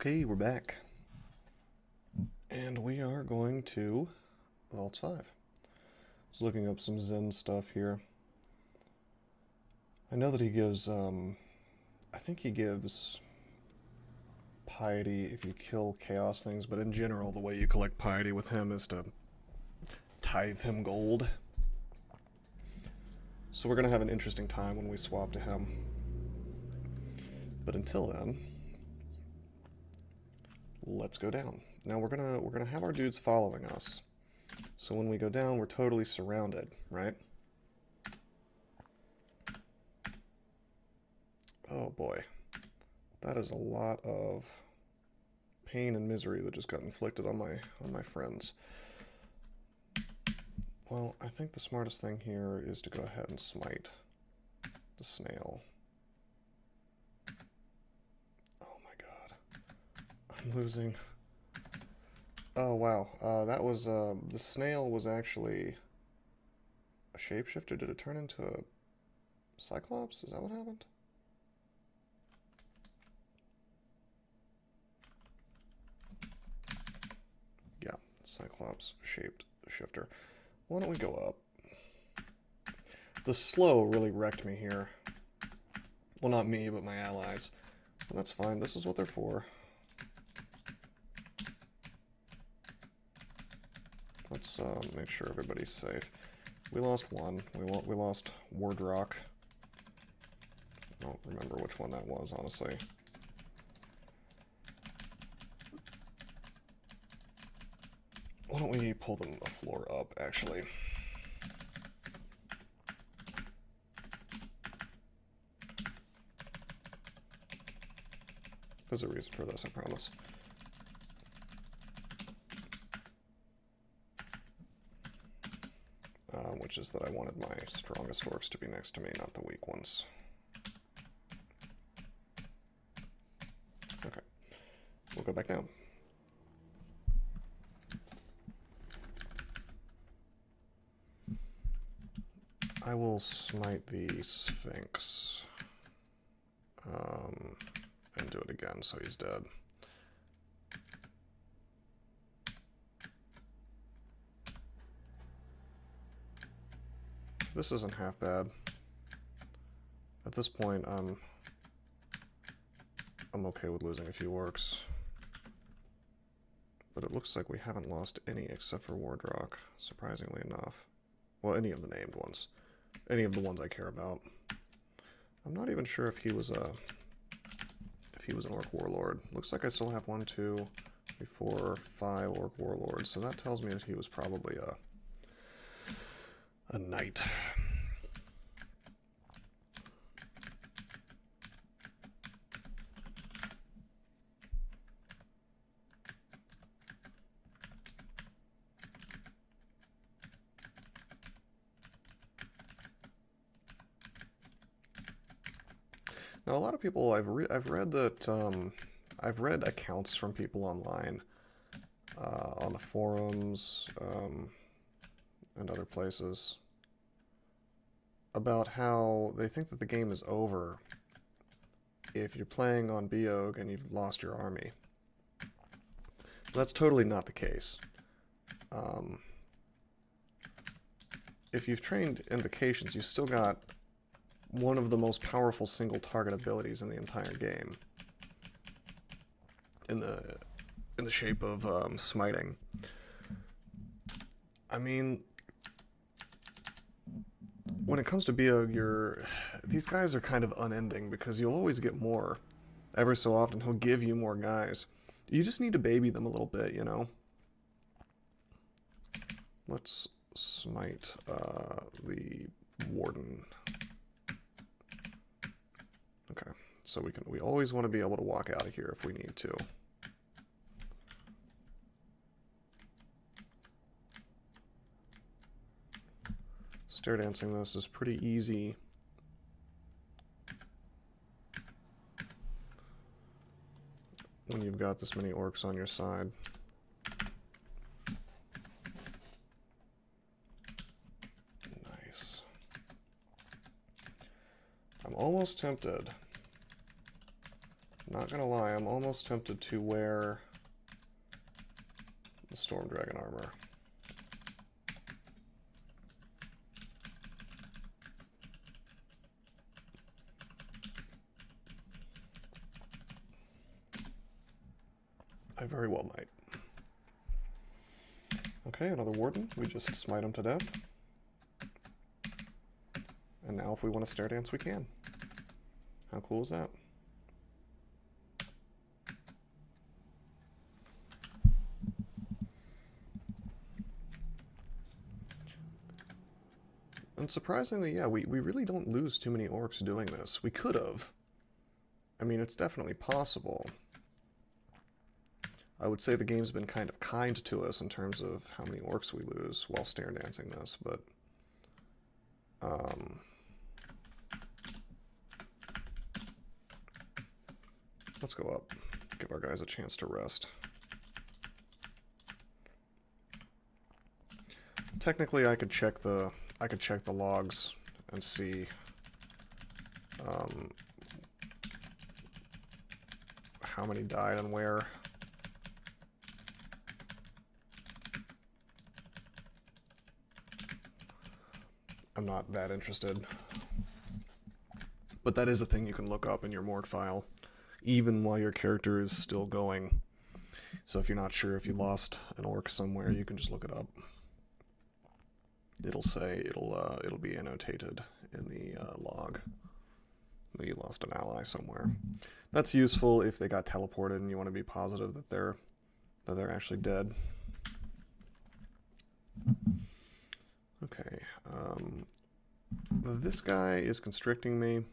Okay, we're back. And we are going to Vaults 5. Just looking up some Zen stuff here. I know that he gives, I think he gives piety if you kill chaos things, but in general, the way you collect piety with him is to tithe him gold. So we're going to have an interesting time when we swap to him. But until then, let's go down. Now we're gonna have our dudes following us. So when we go down, we're totally surrounded, right? Oh boy. That is a lot of pain and misery that just got inflicted on my friends. Well, I think the smartest thing here is to go ahead and smite the snail. Oh my god. I'm losing. Oh wow, that was, the snail was actually a shapeshifter. Did it turn into a cyclops? Is that what happened? Yeah, cyclops shaped shifter. Why don't we go up? The slow really wrecked me here. Well, not me, but my allies. Well, that's fine, this is what they're for. Let's make sure everybody's safe. We lost one. We lost Wardrock. I don't remember which one that was, honestly. Why don't we pull them a floor up, actually? There's a reason for this, I promise. Which is that I wanted my strongest orcs to be next to me, not the weak ones. Okay, we'll go back down. I will smite the Sphinx, and do it again so he's dead. This isn't half bad. At this point, I'm okay with losing a few orcs. But it looks like we haven't lost any except for Wardrock, surprisingly enough. Well, any of the named ones. Any of the ones I care about. I'm not even sure if he was an Orc Warlord. Looks like I still have 1, 2, 3, 4, 5 Orc Warlords, so that tells me that he was probably a knight. Now, a lot of people, I've read that, I've read accounts from people online, on the forums, and other places, about how they think that the game is over if you're playing on Beog and you've lost your army. That's totally not the case. If you've trained invocations, you still got one of the most powerful single target abilities in the entire game, in the shape of smiting. I mean, when it comes to Beog, these guys are kind of unending because you'll always get more. Every so often he'll give you more guys. You just need to baby them a little bit, you know. Let's smite the Warden. Okay, so we always want to be able to walk out of here if we need to. Stair dancing this is pretty easy. When you've got this many orcs on your side. Nice. I'm almost tempted Not gonna lie, I'm almost tempted to wear the Storm Dragon armor. I very well might. Okay, another Warden. We just smite him to death. And now if we want to Stair Dance, we can. How cool is that? And surprisingly, yeah, we really don't lose too many orcs doing this. We could have. I mean, it's definitely possible. I would say the game's been kind of kind to us in terms of how many orcs we lose while Stair Dancing this, but... let's go up. Give our guys a chance to rest. Technically, I could check the logs and see how many died and where. I'm not that interested. But that is a thing you can look up in your morgue file, even while your character is still going. So if you're not sure if you lost an orc somewhere, you can just look it up. It'll say, it'll be annotated in the log that you lost an ally somewhere. That's useful if they got teleported and you want to be positive that they're actually dead. Okay, this guy is constricting me,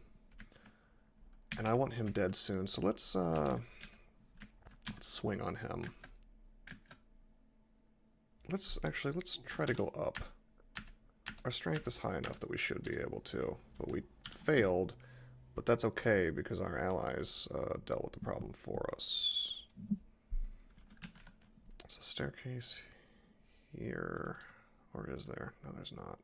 and I want him dead soon, so let's swing on him. Let's try to go up. Our strength is high enough that we should be able to, but we failed, but that's okay because our allies dealt with the problem for us. There's a staircase here, or is there? No, there's not.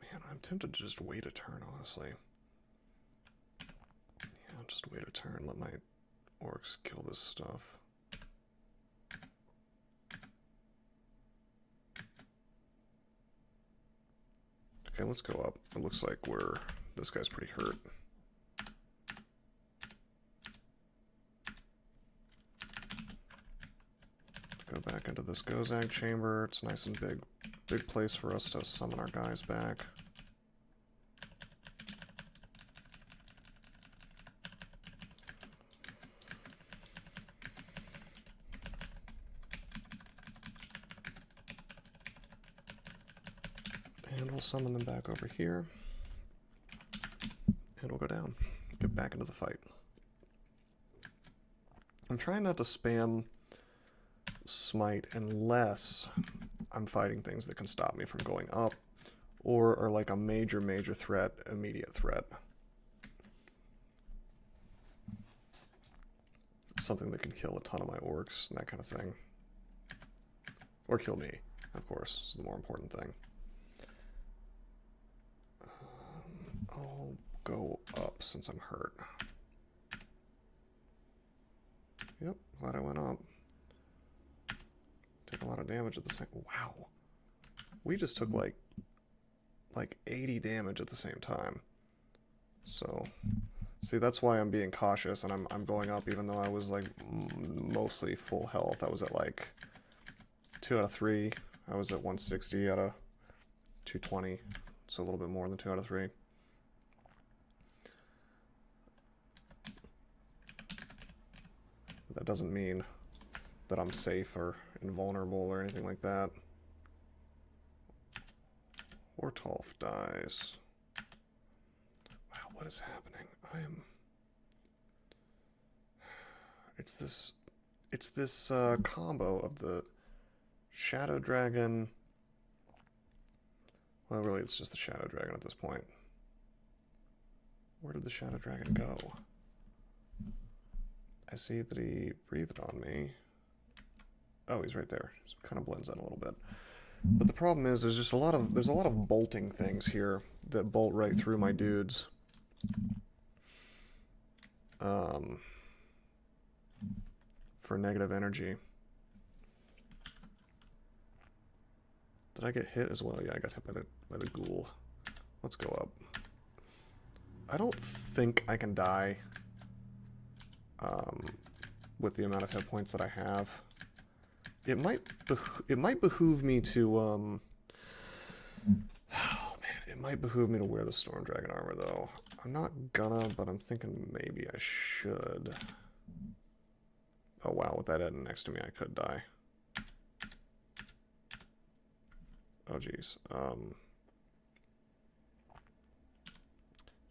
Man, I'm tempted to just wait a turn, honestly. Yeah, just wait a turn, let my orcs kill this stuff. Okay, let's go up. It looks like this guy's pretty hurt. Go back into this Gozag chamber. It's nice and big place for us to summon our guys back. And we'll summon them back over here. And we'll go down. Get back into the fight. I'm trying not to spam smite unless I'm fighting things that can stop me from going up or are like a major threat, immediate threat. Something that can kill a ton of my orcs and that kind of thing. Or kill me, of course, is the more important thing. I'll go up since I'm hurt. Yep, glad I went up. Take a lot of damage at the same... Wow. We just took like 80 damage at the same time. So, see, that's why I'm being cautious and I'm going up even though I was like mostly full health. I was at like 2 out of 3. I was at 160 out of 220. So a little bit more than 2 out of 3. That doesn't mean that I'm safe or invulnerable or anything like that. Ortolf dies. Wow, what is happening? It's this combo of the Shadow Dragon. Well, really, it's just the Shadow Dragon at this point. Where did the Shadow Dragon go? I see that he breathed on me. Oh, he's right there. So it kind of blends in a little bit. But the problem is there's a lot of bolting things here that bolt right through my dudes. For negative energy. Did I get hit as well? Yeah, I got hit by the ghoul. Let's go up. I don't think I can die with the amount of hit points that I have. It might behoove me to oh man, it might behoove me to wear the Storm Dragon armor though. I'm not gonna, but I'm thinking maybe I should. Oh wow, with that Eden next to me, I could die. Oh geez.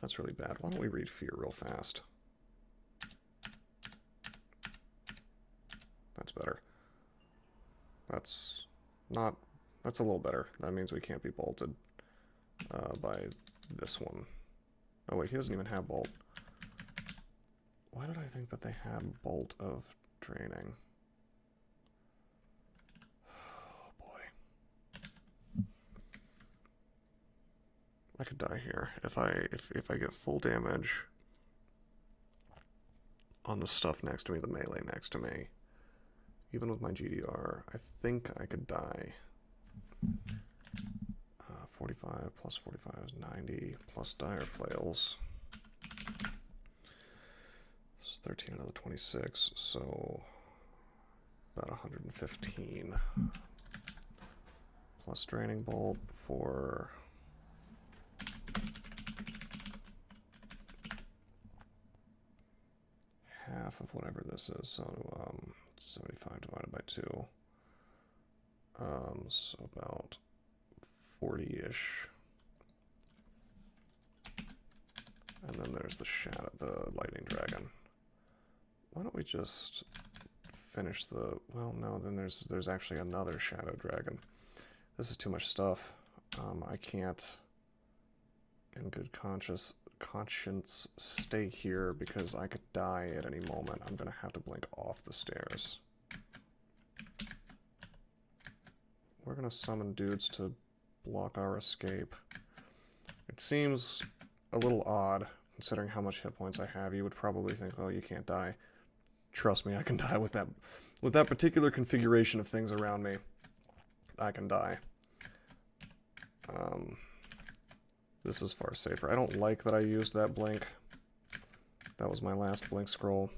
That's really bad. Why don't we read Fear real fast? That's better. That's a little better. That means we can't be bolted by this one. Oh wait, he doesn't even have bolt. Why did I think that they had bolt of draining? Oh boy. I could die here if I get full damage on the stuff next to me, the melee next to me. Even with my GDR, I think I could die. 45 plus 45 is 90, plus dire flails. It's 13 another 26, so about 115. Plus draining bolt for half of whatever this is, so 75 divided by 2. So about 40-ish. And then there's the shadow, the lightning dragon. Why don't we just finish the, well no, then there's actually another shadow dragon. This is too much stuff. I can't in good conscience stay here because I could die at any moment. I'm gonna have to blink off the stairs. We're gonna summon dudes to block our escape. It seems a little odd considering how much hit points I have. You would probably think, oh, you can't die. Trust me, I can die with that particular configuration of things around me. I can die. This is far safer. I don't like that I used that blink. That was my last blink scroll.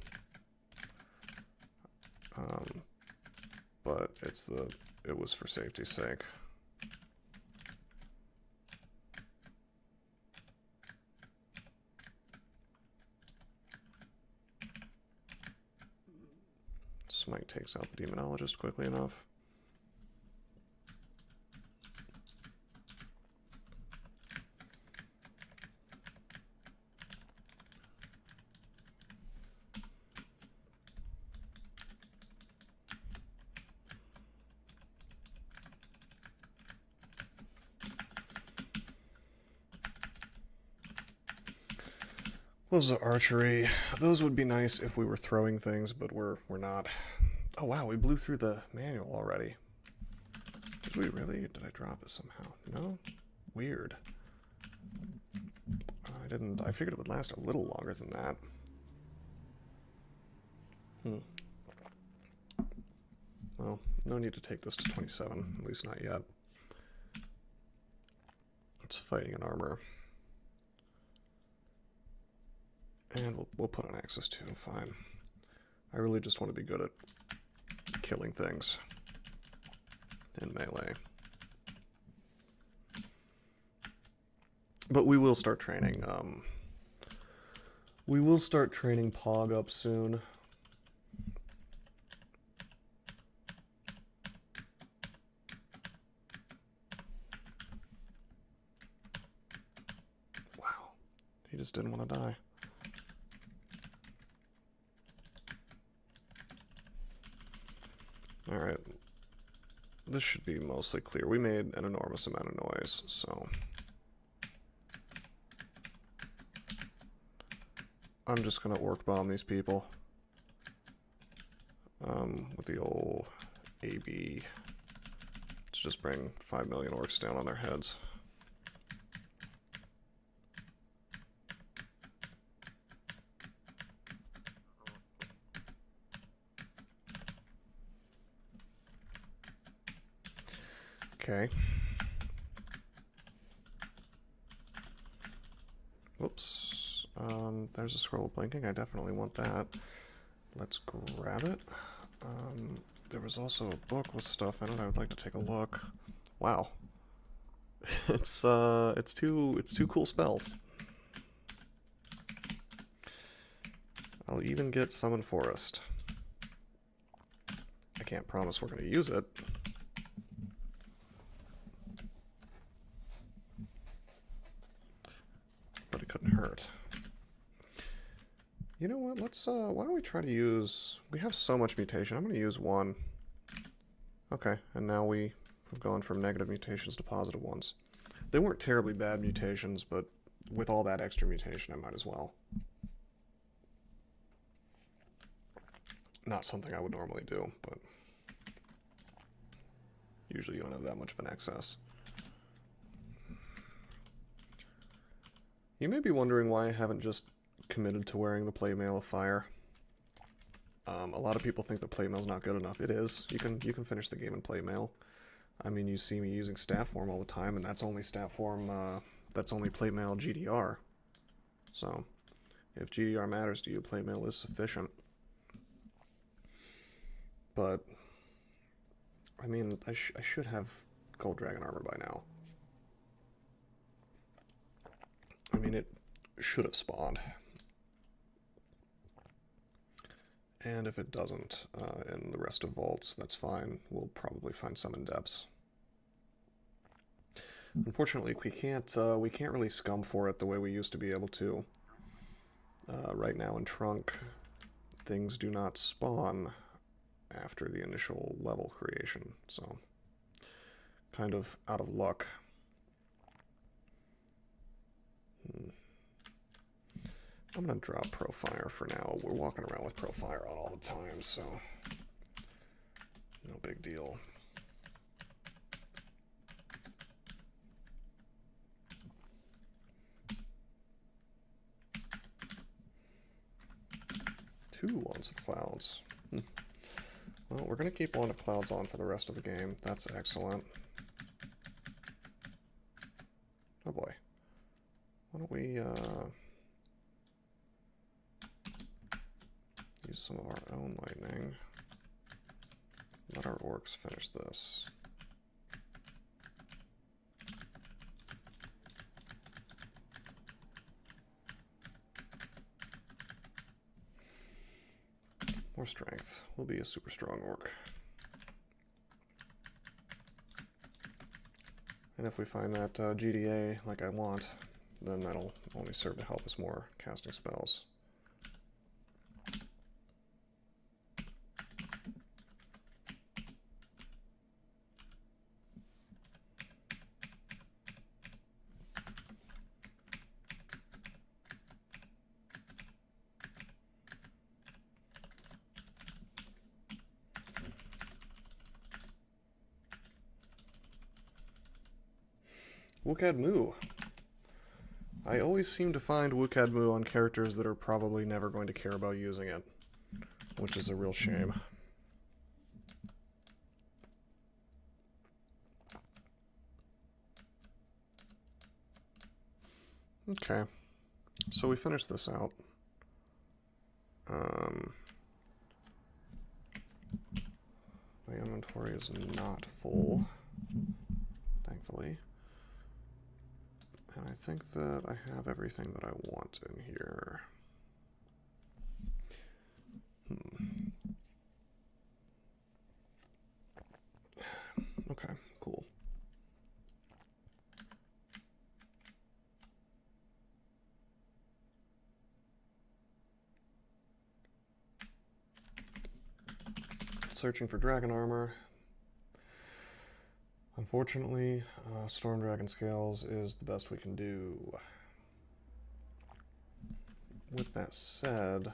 But it was for safety's sake. Smite takes out the demonologist quickly enough. Those are archery. Those would be nice if we were throwing things, but we're not. Oh wow, we blew through the manual already. Did we really? Did I drop it somehow? No? Weird. I didn't. I figured it would last a little longer than that. Well, no need to take this to 27, at least not yet. It's fighting in armor. And we'll put on access too, fine. I really just want to be good at killing things in melee. But we will start training, Pog up soon. Wow, he just didn't want to die. Alright, this should be mostly clear. We made an enormous amount of noise, so I'm just gonna orc bomb these people with the old AB to just bring 5 million orcs down on their heads. Okay. Whoops. There's a scroll blinking. I definitely want that. Let's grab it. There was also a book with stuff in it. I would like to take a look. Wow. It's two cool spells. I'll even get Summon Forest. I can't promise we're going to use it. But it couldn't hurt. You know what, let's, why don't we try to use... We have so much mutation, I'm going to use one. Okay, and now we have gone from negative mutations to positive ones. They weren't terribly bad mutations, but with all that extra mutation, I might as well. Not something I would normally do, but... Usually you don't have that much of an excess. You may be wondering why I haven't just committed to wearing the Playmail of Fire. A lot of people think that Playmail's not good enough. It is. You can finish the game in Playmail. I mean, you see me using Staff Form all the time, and that's only Staff Form, that's only Playmail GDR. So, if GDR matters to you, Playmail is sufficient. But, I mean, I should have Gold Dragon Armor by now. I mean, it should have spawned. And if it doesn't, in the rest of vaults, that's fine. We'll probably find some in depths. Unfortunately, we can't really scum for it the way we used to be able to. Right now in Trunk, things do not spawn after the initial level creation, so kind of out of luck. I'm going to drop Profire for now. We're walking around with Profire on all the time, so no big deal. Two Wands of Clouds. Well, we're going to keep Wand of Clouds on for the rest of the game. That's excellent. Oh boy. Why don't we, use some of our own lightning. Let our orcs finish this. More strength. We'll be a super strong orc. And if we find that GDA like I want, then that'll only serve to help us more casting spells. Wukadmu. I always seem to find Wukadmu on characters that are probably never going to care about using it, which is a real shame. Okay, so we finished this out. My inventory is not full, thankfully. And I think that I have everything that I want in here. Okay, cool. Searching for dragon armor. Unfortunately, Storm Dragon Scales is the best we can do. With that said,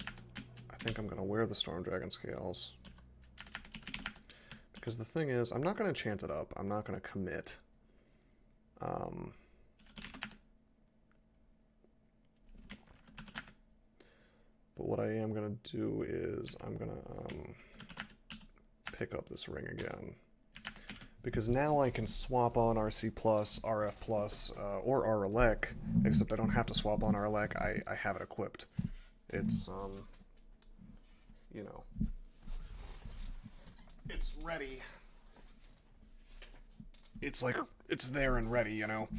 I think I'm going to wear the Storm Dragon Scales. Because the thing is, I'm not going to chant it up. I'm not going to commit. But what I am going to do is I'm going to pick up this ring again. Because now I can swap on RC+, RF+, or RLEC, except I don't have to swap on RLEC, I have it equipped. It's, you know, it's ready. It's like, it's there and ready, you know,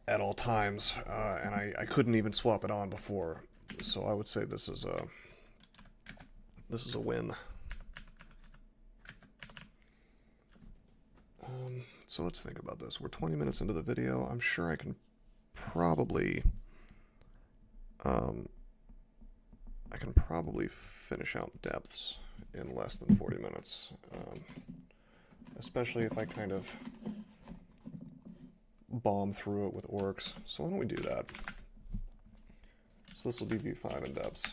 at all times, and I couldn't even swap it on before, so I would say this is a win. So let's think about this. We're 20 minutes into the video. I'm sure I can probably finish out depths in less than 40 minutes, especially if I kind of bomb through it with orcs. So why don't we do that? So this will be V5 in depths.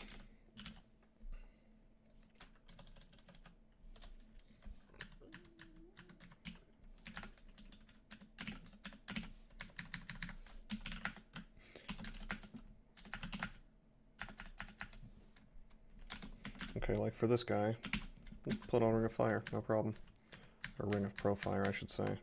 Okay, like for this guy, let's put on Ring of Fire, no problem. Or Ring of Profire, I should say.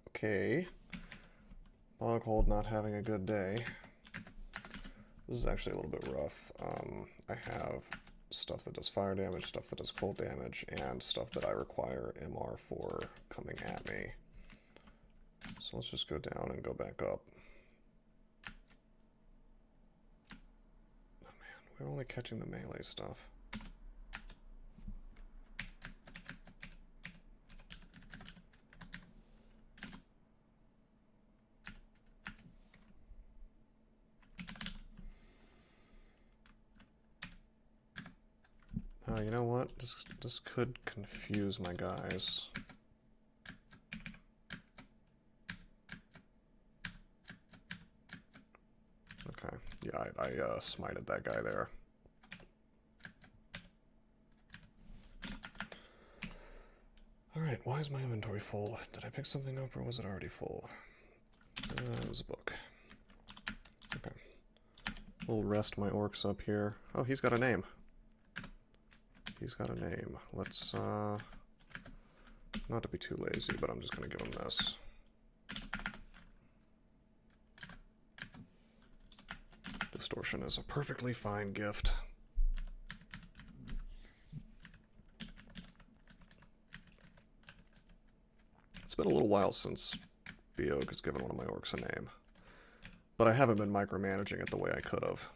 Okay. Boghold not having a good day. This is actually a little bit rough. I have stuff that does fire damage, stuff that does cold damage, and stuff that I require MR for coming at me. So let's just go down and go back up. Oh man, we're only catching the melee stuff. You know what? This could confuse my guys. Okay, yeah, I smited that guy there. Alright, why is my inventory full? Did I pick something up or was it already full? It was a book. Okay. We'll rest my orcs up here. Oh, he's got a name. He's got a name. Let's, not to be too lazy, but I'm just going to give him this. Distortion is a perfectly fine gift. It's been a little while since Biog has given one of my orcs a name, but I haven't been micromanaging it the way I could have.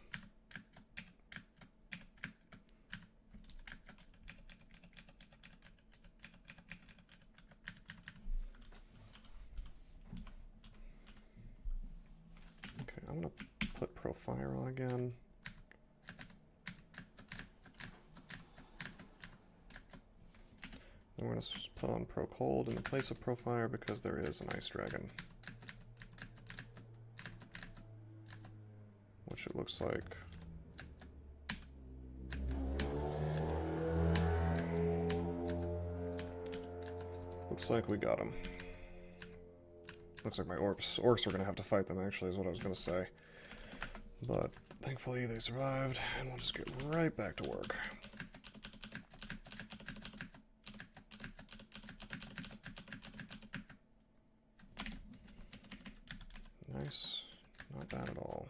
I'm going to put Profire on again. And we're going to put on Pro Cold in the place of Profire because there is an Ice Dragon. Which it looks like. Looks like we got him. Looks like my orcs are going to have to fight them, actually, is what I was going to say. But thankfully they survived, and we'll just get right back to work. Nice. Not bad at all.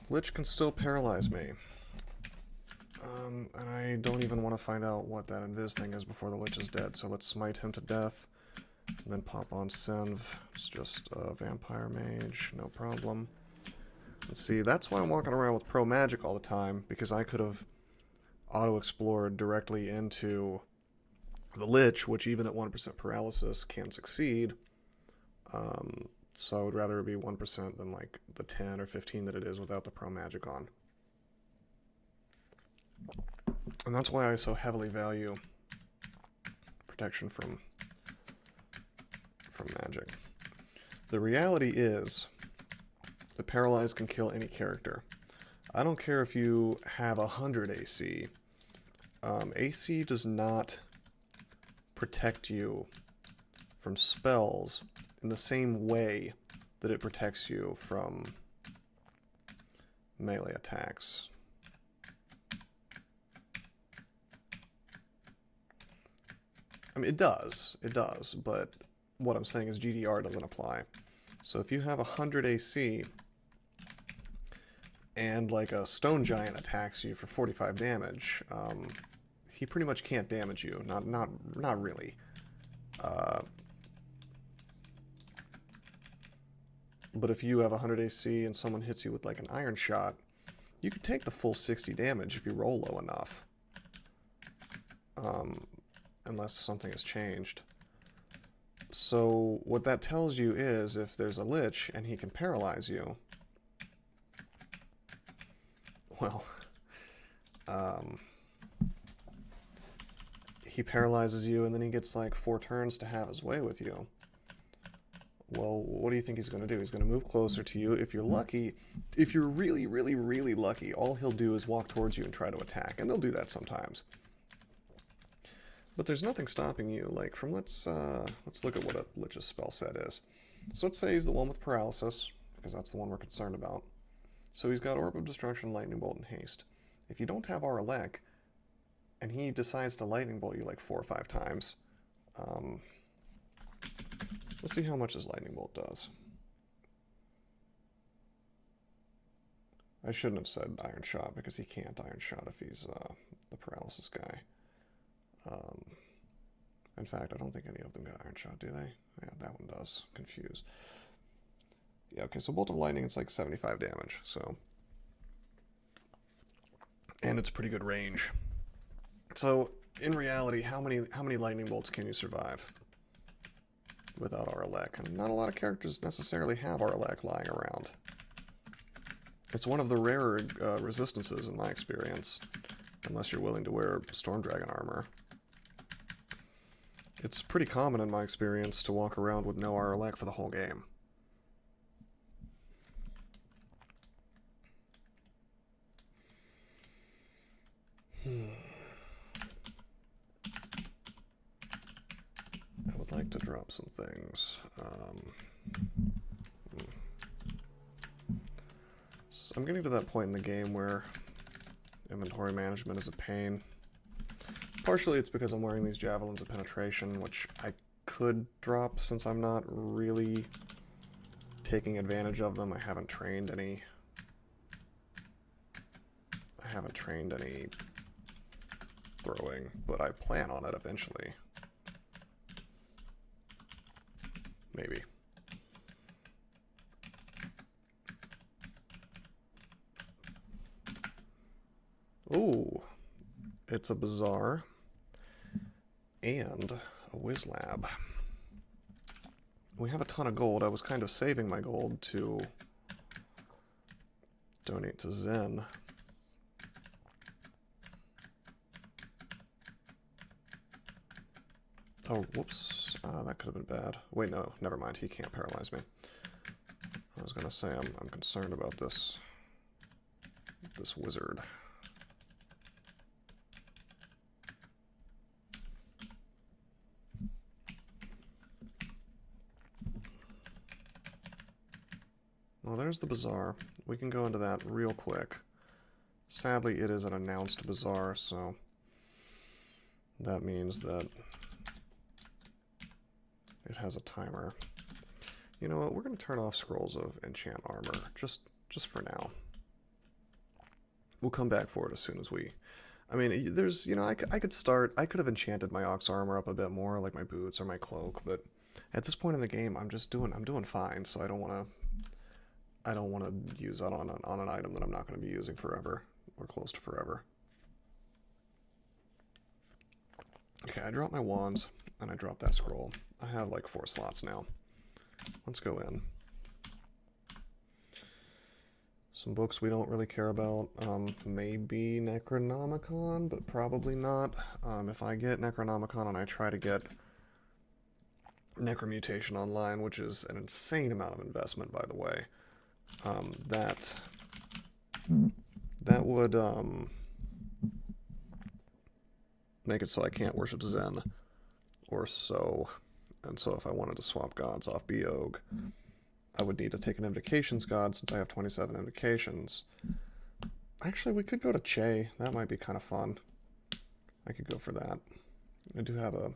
Lich can still paralyze me. And I don't even want to find out what that invis thing is before the Lich is dead, so let's smite him to death, and then pop on Senv. It's just a vampire mage, no problem. And see, that's why I'm walking around with pro magic all the time, because I could have auto-explored directly into the Lich, which even at 1% paralysis can succeed. So I would rather it be 1% than like the 10 or 15 that it is without the pro magic on. And that's why I so heavily value protection from magic. The reality is, the paralyzed can kill any character. I don't care if you have 100 AC. AC does not protect you from spells in the same way that it protects you from melee attacks. I mean, it does, but what I'm saying is GDR doesn't apply. So if you have 100 AC and like a stone giant attacks you for 45 damage, he pretty much can't damage you. Not really. But if you have 100 AC and someone hits you with like an iron shot, you could take the full 60 damage if you roll low enough. Unless something has changed. So what that tells you is if there's a lich and he can paralyze you, well, he paralyzes you and then he gets like 4 turns to have his way with you. Well, what do you think he's going to do? He's going to move closer to you. If you're lucky, if you're really, really, really lucky, all he'll do is walk towards you and try to attack, and they'll do that sometimes. But there's nothing stopping you, like, from, let's look at what a Lich's spell set is. So let's say he's the one with paralysis, because that's the one we're concerned about. So he's got Orb of Destruction, Lightning Bolt, and Haste. If you don't have Aralek, and he decides to Lightning Bolt you like 4 or 5 times, let's see how much his Lightning Bolt does. I shouldn't have said Iron Shot, because he can't Iron Shot if he's the paralysis guy. In fact, I don't think any of them got Iron Shot, do they? Yeah, that one does. Confused. Yeah, okay, so Bolt of Lightning, it's like 75 damage, so. And it's pretty good range. So, in reality, how many Lightning Bolts can you survive without Aralek? And not a lot of characters necessarily have Aralek lying around. It's one of the rarer resistances in my experience, unless you're willing to wear Storm Dragon armor. It's pretty common in my experience to walk around with no Aralek for the whole game. I would like to drop some things. So I'm getting to that point in the game where inventory management is a pain. Partially it's because I'm wearing these Javelins of Penetration, which I could drop since I'm not really taking advantage of them. I haven't trained any throwing, but I plan on it eventually. Maybe. Ooh, it's a Bazaar and a Wizlab. We have a ton of gold. I was kind of saving my gold to donate to Zen. Oh, whoops. That could have been bad. Wait, no, never mind. He can't paralyze me. I was gonna say I'm concerned about this wizard. Well, there's the Bazaar. We can go into that real quick. Sadly, it is an announced Bazaar, so that means that it has a timer. You know what? We're going to turn off Scrolls of Enchant Armor, just for now. We'll come back for it as soon as we... I mean, there's, you know, I could have enchanted my Ox Armor up a bit more, like my boots or my cloak, but at this point in the game, I'm doing fine, so I don't want to use that on an item that I'm not going to be using forever, or close to forever. Okay, I dropped my wands, and I dropped that scroll. I have like 4 slots now. Let's go in. Some books we don't really care about. Maybe Necronomicon, but probably not. If I get Necronomicon and I try to get Necromutation online, which is an insane amount of investment, by the way, that That would make it so I can't worship Zen or so. And so if I wanted to swap gods off Biog, I would need to take an Invocations god since I have 27 Invocations. Actually, we could go to Che. That might be kind of fun. I could go for that. I do have a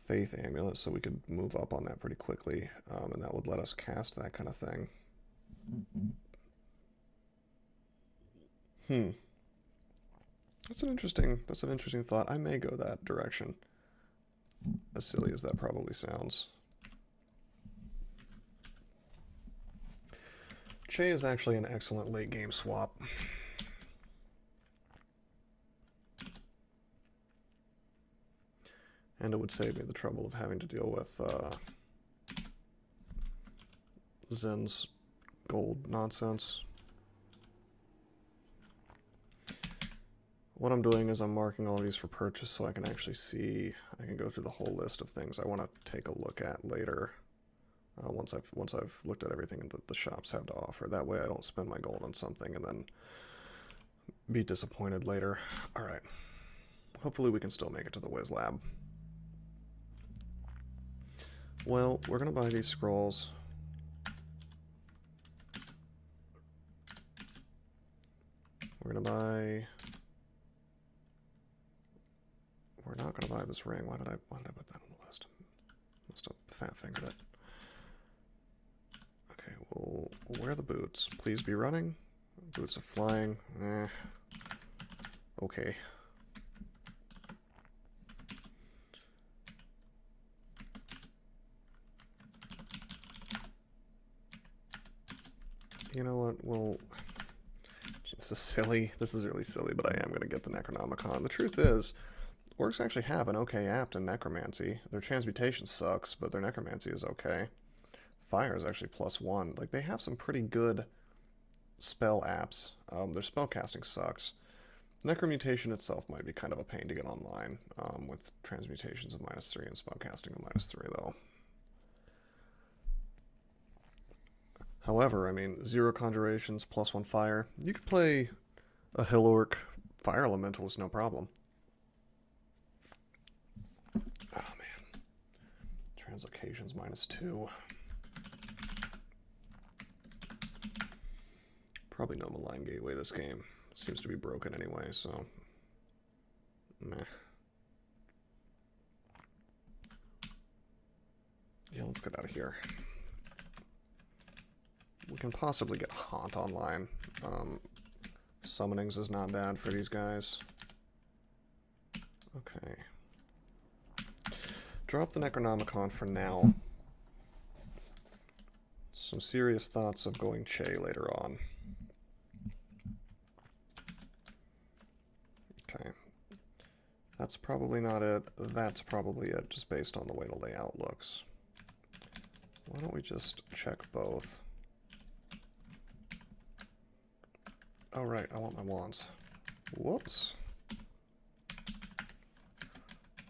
Faith Amulet, so we could move up on that pretty quickly, and that would let us cast that kind of thing. That's an interesting thought. I may go that direction. As silly as that probably sounds. Che is actually an excellent late game swap. And it would save me the trouble of having to deal with Zen's gold nonsense. What I'm doing is I'm marking all these for purchase so I can actually see, I can go through the whole list of things I want to take a look at later. Once I've looked at everything that the shops have to offer. That way I don't spend my gold on something and then be disappointed later. Alright. Hopefully we can still make it to the Wiz Lab. Well, we're going to buy these scrolls. We're going to buy... We're not going to buy this ring. Why did I put that on the list? Must have fat-fingered it. Okay, we'll wear the boots. Please be running. Boots of flying. Okay. You know what? Well, this is silly. This is really silly, but I am going to get the Necronomicon. The truth is, Orcs actually have an okay apt in Necromancy. Their Transmutation sucks, but their Necromancy is okay. Fire is actually +1. Like, they have some pretty good spell apps. Their spellcasting sucks. Necromutation itself might be kind of a pain to get online, with Transmutations of -3 and spellcasting of -3, though. However, I mean, 0 conjurations, +1 fire. You could play a Hill Orc Fire Elementalist, no problem. Oh, man. Translocations -2. Probably no Malign Gateway this game. Seems to be broken anyway, so... meh. Yeah, let's get out of here. We can possibly get Haunt online. Summonings is not bad for these guys. Okay. Drop the Necronomicon for now. Some serious thoughts of going Che later on. Okay. That's probably not it. That's probably it, just based on the way the layout looks. Why don't we just check both? Oh, right, I want my wands. Whoops.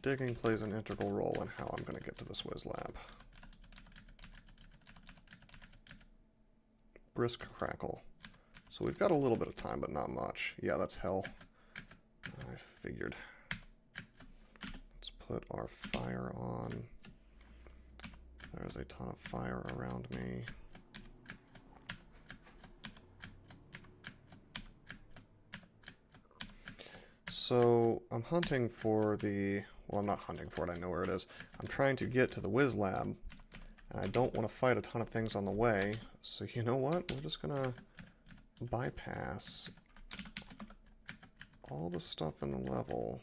Digging plays an integral role in how I'm going to get to this Wiz Lab. Brisk Crackle. So we've got a little bit of time, but not much. Yeah, that's hell. I figured. Let's put our fire on. There's a ton of fire around me. So I'm hunting for the... well, I'm not hunting for it, I know where it is. I'm trying to get to the Wiz Lab, and I don't want to fight a ton of things on the way. So you know what? We're just gonna bypass all the stuff in the level.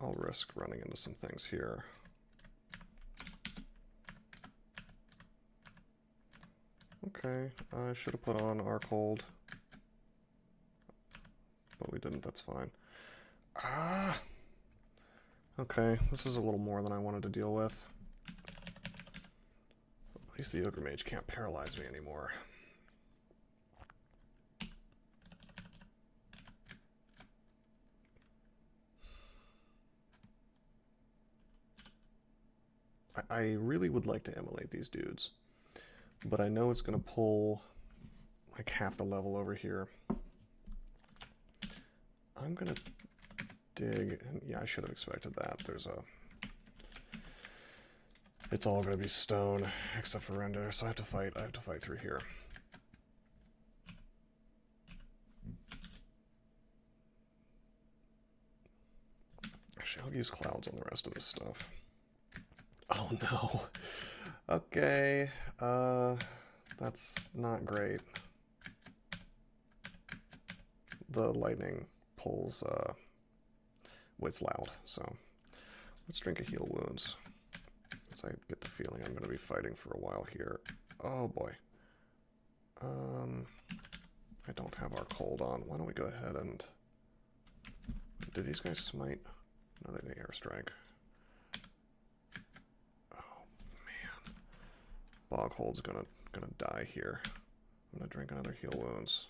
I'll risk running into some things here. Okay, I should have put on Arc Hold. But we didn't, that's fine. Ah! Okay, this is a little more than I wanted to deal with. At least the Ogre Mage can't paralyze me anymore. I really would like to immolate these dudes, but I know it's going to pull like half the level over here. I'm going to dig, and yeah, I should have expected that. There's a... It's all going to be stone, except for render, so I have to fight through here. Actually, I'll use clouds on the rest of this stuff. Oh no. Okay, that's not great. The lightning pulls, well, it's loud, so let's drink a heal wounds. As I get the feeling I'm going to be fighting for a while here. Oh boy. I don't have our cold on. Why don't we go ahead and... Did these guys smite? No, they didn't airstrike. Oh man. Boghold's gonna die here. I'm gonna drink another heal wounds.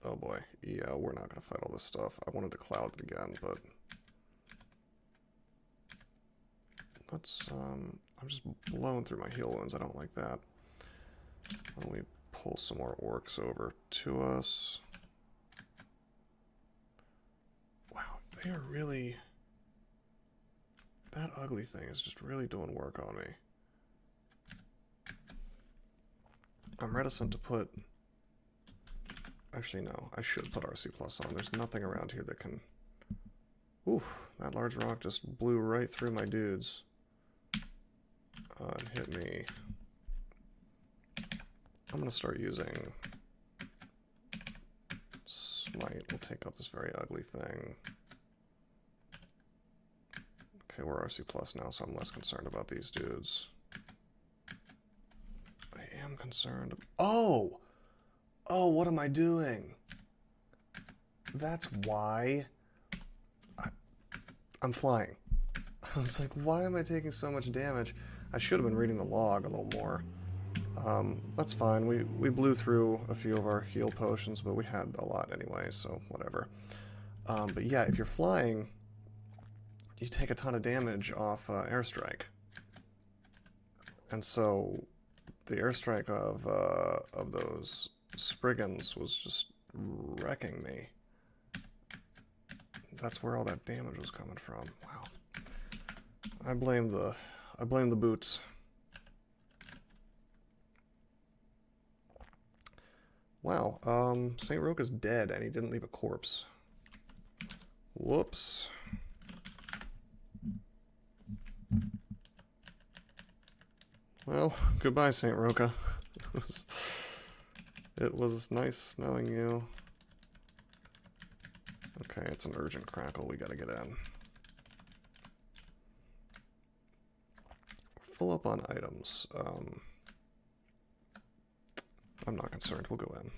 Oh boy. Yeah, we're not gonna fight all this stuff. I wanted to cloud it again, but let's I'm just blowing through my heal wounds. I don't like that. Why don't we pull some more orcs over to us? Wow, they are really... That ugly thing is just really doing work on me. I'm reticent to put... Actually, no, I should put RC Plus on. There's nothing around here that can... Oof, that large rock just blew right through my dudes. And hit me. I'm going to start using Smite. We'll take out this very ugly thing. Okay, we're RC Plus now, so I'm less concerned about these dudes. I am concerned... Oh! Oh, what am I doing? That's why... I'm flying. I was like, why am I taking so much damage? I should have been reading the log a little more. That's fine. We blew through a few of our heal potions, but we had a lot anyway, so whatever. But yeah, if you're flying, you take a ton of damage off airstrike. And so the airstrike of those Spriggans was just wrecking me. That's where all that damage was coming from. Wow. I blame the boots. Wow, St. Roca's dead and he didn't leave a corpse. Whoops. Well, goodbye, St. Roca. It was nice knowing you. Okay, it's an urgent crackle. We gotta get in. We're full up on items. I'm not concerned. We'll go in.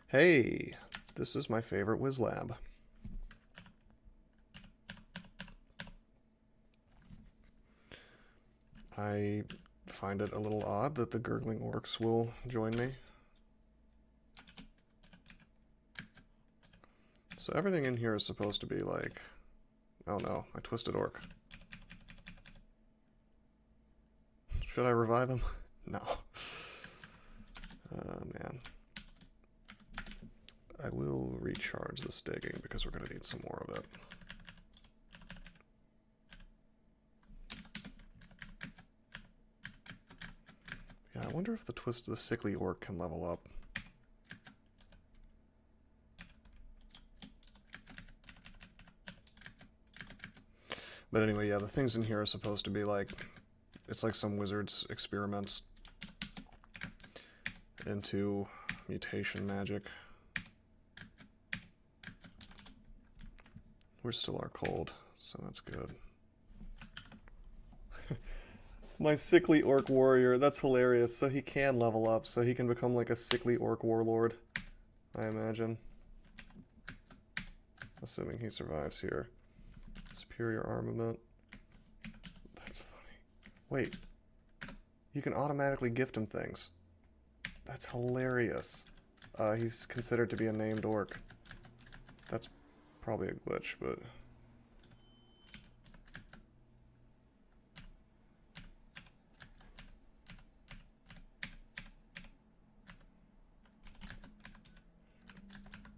Hey, this is my favorite Wiz Lab. I find it a little odd that the gurgling orcs will join me. So everything in here is supposed to be like... Oh no, my twisted orc. Should I revive him? No. Man. I will recharge this digging because we're going to need some more of it. Yeah, I wonder if the sickly orc can level up. But anyway, yeah, the things in here are supposed to be like, it's like some wizard's experiments into mutation magic. We still are cold, so that's good. My sickly orc warrior, that's hilarious. So he can level up, so he can become like a sickly orc warlord, I imagine. Assuming he survives here. Superior armament. That's funny. Wait. You can automatically gift him things. That's hilarious. He's considered to be a named orc. That's Probably a glitch, but...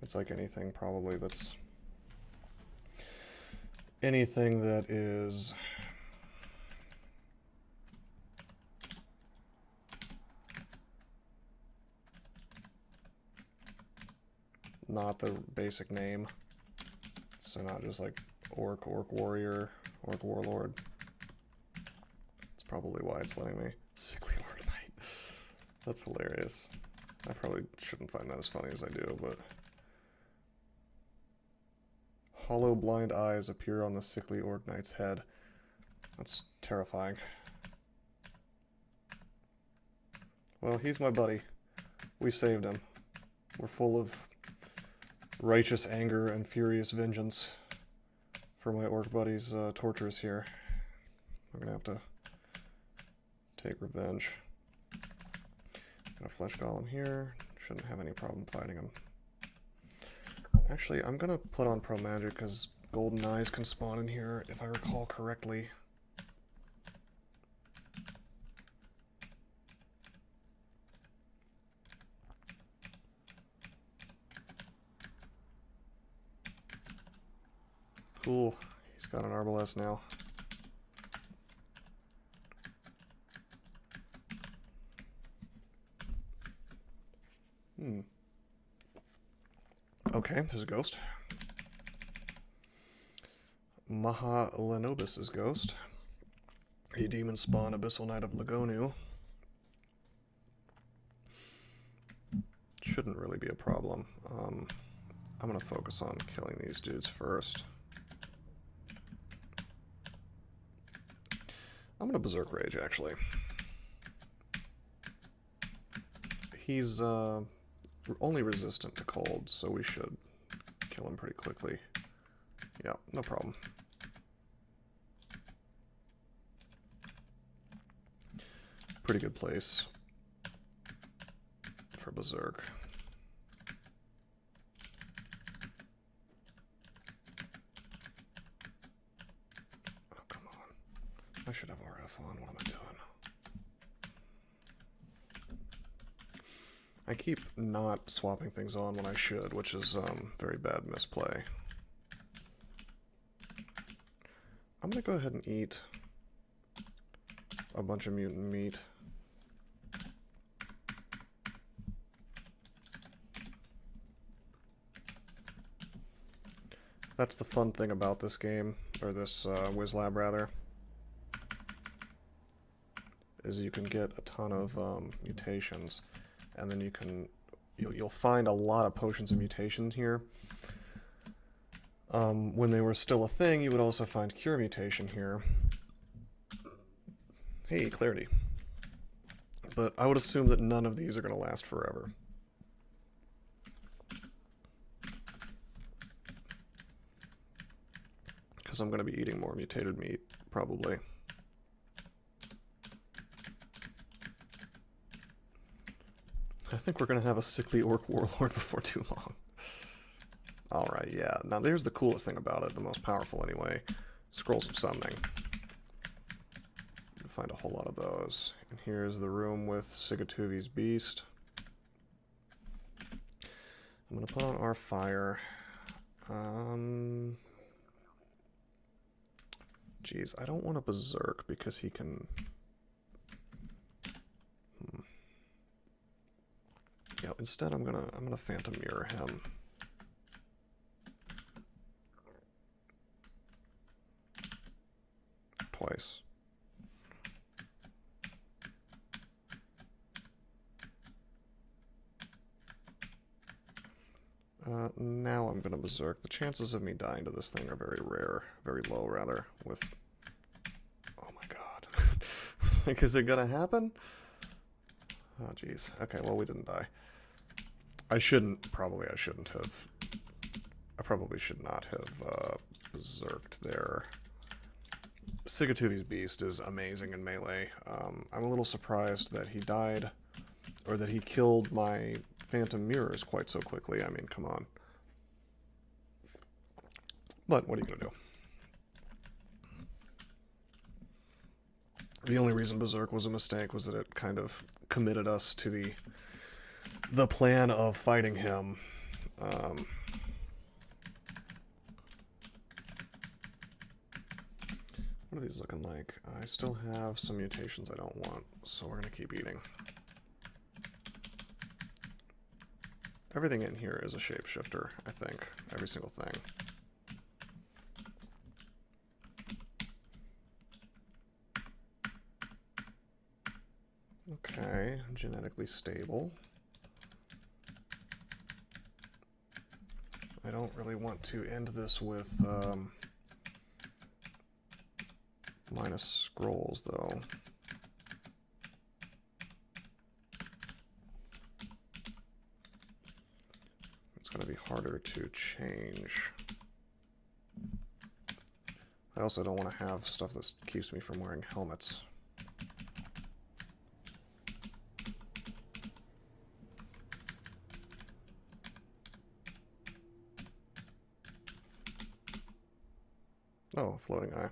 It's like anything, probably, that's... Anything that is... not the basic name. So not just like Orc, Orc Warrior, Orc Warlord. That's probably why it's letting me. Sickly Orc Knight. That's hilarious. I probably shouldn't find that as funny as I do, but... Hollow blind eyes appear on the sickly Orc Knight's head. That's terrifying. Well, he's my buddy. We saved him. We're full of righteous anger and furious vengeance for my orc buddy's tortures here. We're gonna have to take revenge. Got a flesh golem here. Shouldn't have any problem fighting him. Actually, I'm gonna put on pro magic because golden eyes can spawn in here, if I recall correctly. Cool. He's got an arbalest now. Okay, there's a ghost. Mahalenobis' ghost. A demon spawn abyssal knight of Lagonu. Shouldn't really be a problem. I'm gonna focus on killing these dudes first. I'm gonna Berserk Rage, actually. He's only resistant to cold, so we should kill him pretty quickly. Yeah, no problem. Pretty good place for Berserk. Oh, come on. I should have RF on. What am I doing? I keep not swapping things on when I should, which is very bad misplay. I'm gonna go ahead and eat a bunch of mutant meat. That's the fun thing about this game, or this WizLab rather, is you can get a ton of mutations. And then you'll find a lot of potions of mutation here. When they were still a thing, you would also find cure mutation here. Hey, clarity. But I would assume that none of these are going to last forever. Because I'm going to be eating more mutated meat, probably. I think we're going to have a sickly Orc Warlord before too long. Alright, yeah. Now there's the coolest thing about it, the most powerful anyway. Scrolls of Summoning. You'll find a whole lot of those. And here's the room with Sigatuvi's Beast. I'm going to put on our fire. Geez, I don't want to Berserk because he can... Yeah, instead I'm gonna Phantom Mirror him. Twice. Now I'm gonna Berserk. The chances of me dying to this thing are very rare. Very low, rather, with... Oh my god. Like, is it gonna happen? Oh, jeez. Okay, well, we didn't die. I shouldn't have. I probably should not have berserked there. Sigatuvi's Beast is amazing in melee. I'm a little surprised that he died, or that he killed my Phantom Mirrors quite so quickly. I mean, come on. But what are you going to do? The only reason Berserk was a mistake was that it kind of committed us to the plan of fighting him. What are these looking like? I still have some mutations I don't want, so we're going to keep eating. Everything in here is a shapeshifter, I think. Every single thing. Okay, genetically stable. I don't really want to end this with minus scrolls, though. It's going to be harder to change. I also don't want to have stuff that keeps me from wearing helmets. Oh, floating eye.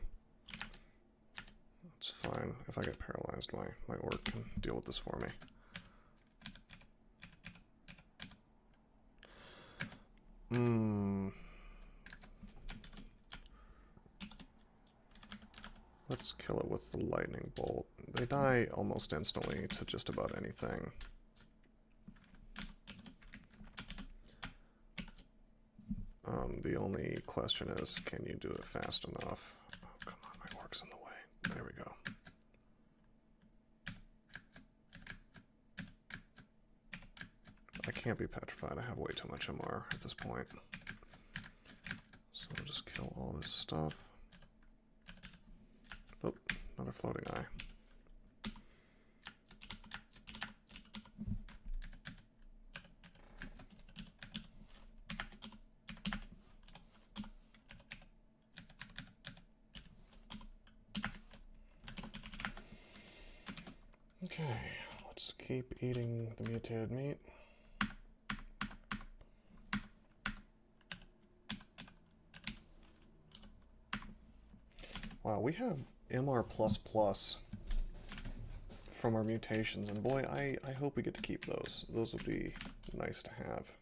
That's fine. If I get paralyzed, my orc can deal with this for me. Let's kill it with the lightning bolt. They die almost instantly to just about anything. The only question is, can you do it fast enough? Oh, come on, my orc's in the way. There we go. I can't be petrified. I have way too much MR at this point. So we'll just kill all this stuff. Oh, another floating eye. Okay, let's keep eating the mutated meat. Wow, we have MR++ from our mutations, and boy, I hope we get to keep those. Those would be nice to have.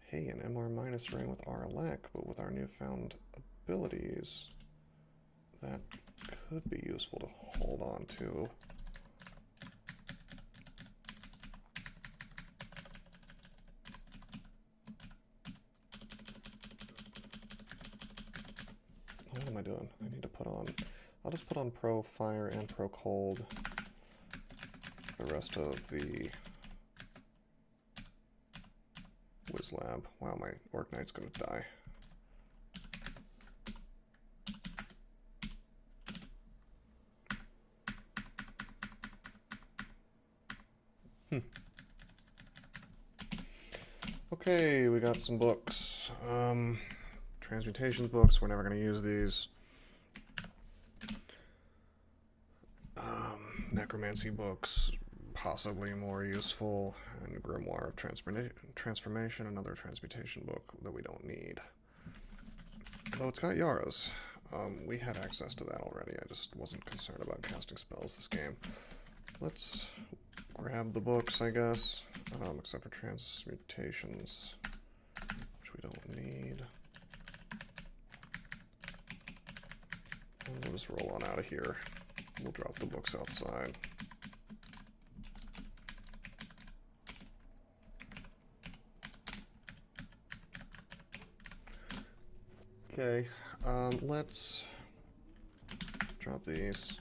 Hey, an MR- ring with R-Elec, but with our newfound abilities, that could be useful to hold on to. What am I doing? I need to put on... I'll just put on Pro Fire and Pro Cold for the rest of the Wiz Lab. Wow, my Orc Knight's gonna die. Okay, we got some books. Transmutations books, we're never going to use these. Necromancy books, possibly more useful. And Grimoire of Transformation, another transmutation book that we don't need. Though it's got Yara's. We had access to that already, I just wasn't concerned about casting spells this game. Let's grab the books, I guess, except for transmutations, which we don't need. And we'll just roll on out of here. We'll drop the books outside. Okay, let's drop these.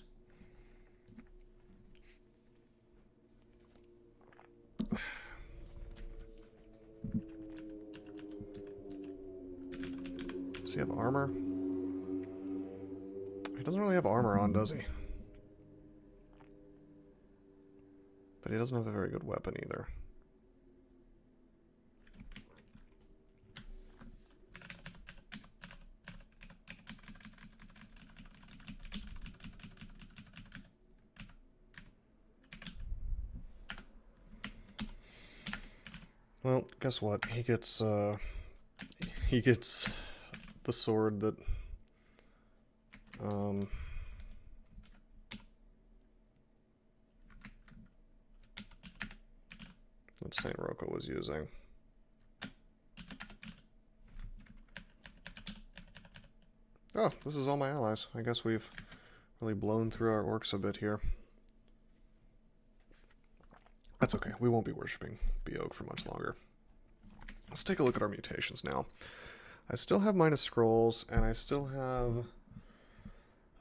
Does he have armor? He doesn't really have armor on, does he? But he doesn't have a very good weapon either. Well, guess what? He gets the sword that that Saint Rocco was using. Oh, this is all my allies. I guess we've really blown through our orcs a bit here. That's okay. We won't be worshipping Beog for much longer. Let's take a look at our mutations now. I still have minus scrolls, and I still have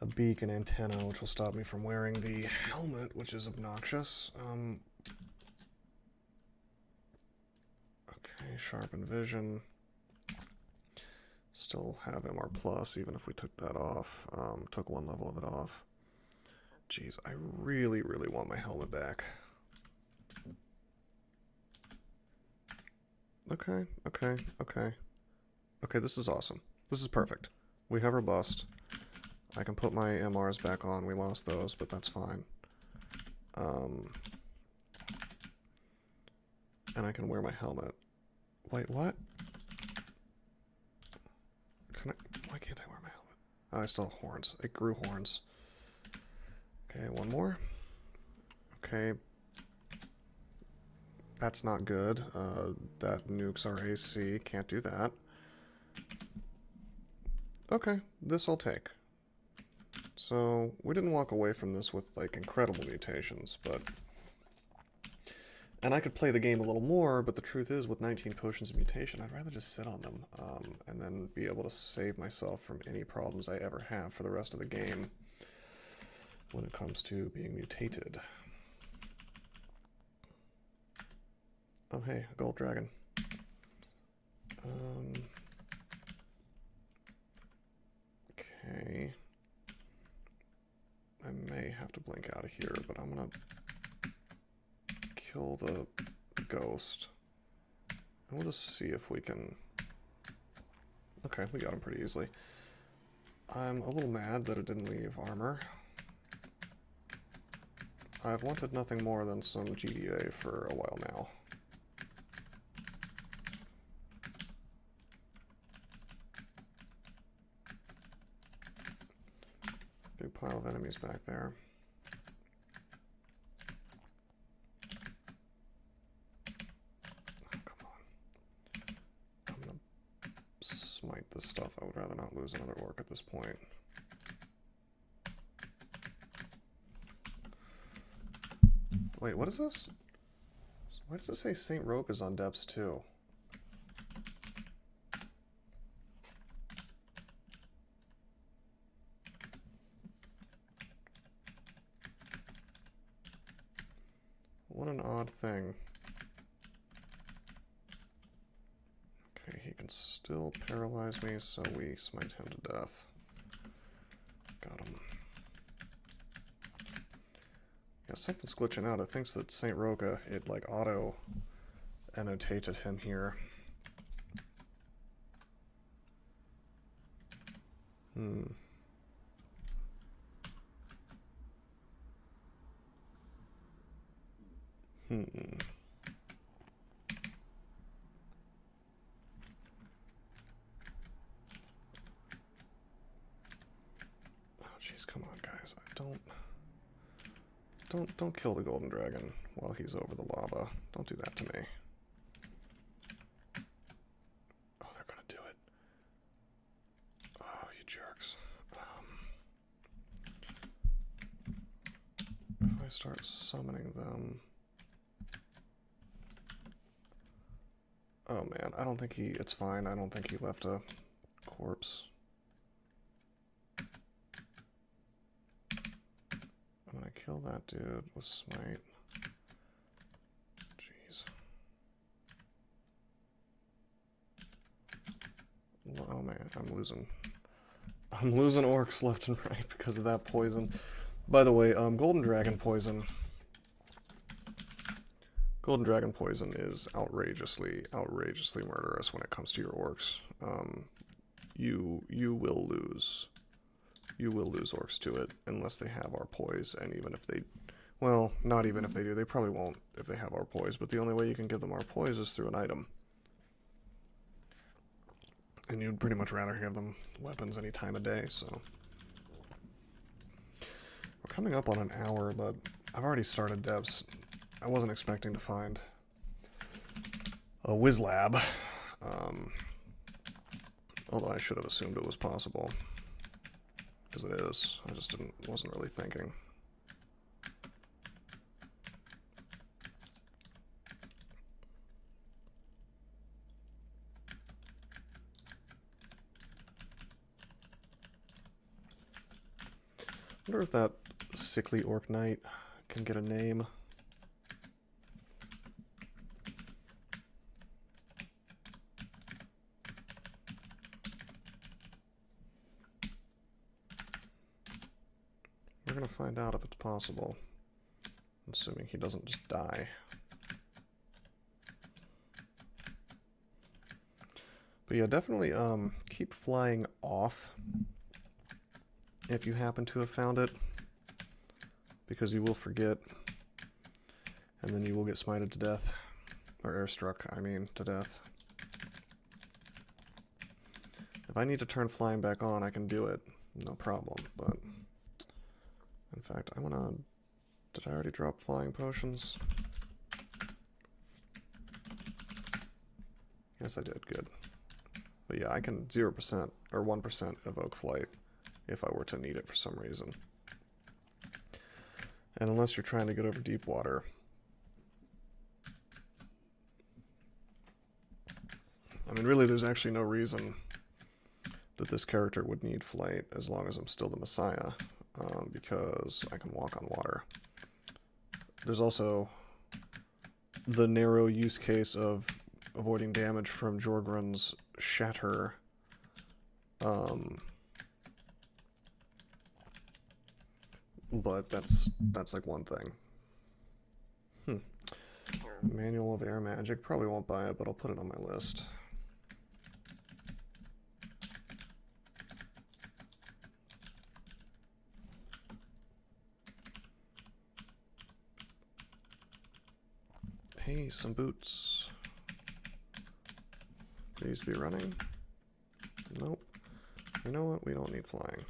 a beak and antenna, which will stop me from wearing the helmet, which is obnoxious. Okay, sharpened vision. Still have MR plus, even if we took that off. Took one level of it off. Jeez, I really, really want my helmet back. Okay, okay, okay. Okay, this is awesome. This is perfect. We have our bust. I can put my MRs back on. We lost those, but that's fine. And I can wear my helmet. Wait, what? Why can't I wear my helmet? Oh, I still have horns. It grew horns. Okay, one more. Okay. That's not good. That nukes our AC. Can't do that. Okay, this I'll take. So, we didn't walk away from this with, like, incredible mutations, but... And I could play the game a little more, but the truth is, with 19 potions of mutation, I'd rather just sit on them, and then be able to save myself from any problems I ever have for the rest of the game when it comes to being mutated. Oh hey, a gold dragon. Okay. I may have to blink out of here, but I'm gonna kill the ghost. And we'll just see if we can... Okay, we got him pretty easily. I'm a little mad that it didn't leave armor. I've wanted nothing more than some GDA for a while now. Big pile of enemies back there. Oh, come on. I'm gonna smite this stuff. I would rather not lose another orc at this point. Wait, what is this? Why does it say Saint Rocco's on depths too? What an odd thing. Okay, he can still paralyze me, so we smite him to death. Got him. Yeah, something's glitching out. It thinks that Saint Rocco, it like auto annotated him here. Hmm. Oh jeez, come on guys. Don't kill the golden dragon while he's over the lava. Don't do that to me. Oh, they're gonna do it. Oh, you jerks. If I start summoning them... Oh man, I don't think he... It's fine, I don't think he left a corpse. I'm gonna kill that dude with smite. Jeez. Oh man, I'm losing orcs left and right because of that poison. By the way, golden dragon poison. Golden dragon poison is outrageously murderous when it comes to your orcs. You will lose. You will lose orcs to it unless they have our poise, and even if they... Well, not even if they do. They probably won't if they have our poise, but the only way you can give them our poise is through an item. And you'd pretty much rather give them weapons any time of day, so. We're coming up on an hour, but I've already started devs. I wasn't expecting to find a whiz lab, although I should have assumed it was possible, because it is. I just wasn't really thinking. I wonder if that sickly orc knight can get a name. We're gonna find out if it's possible, assuming he doesn't just die. But yeah, definitely keep flying off if you happen to have found it, because you will forget, and then you will get smited to death, or airstruck, I mean, to death. If I need to turn flying back on, I can do it, no problem, but in fact, I wanna, did I already drop flying potions? Yes, I did, good. But yeah, I can 0% or 1% evoke flight if I were to need it for some reason. And unless you're trying to get over deep water, I mean, really, there's actually no reason that this character would need flight as long as I'm still the Messiah, because I can walk on water. There's also the narrow use case of avoiding damage from Jorgrun's shatter. But that's like one thing. Manual of Air Magic. Probably won't buy it, but I'll put it on my list. Hey, some boots. Please be running. Nope. You know what? We don't need flying.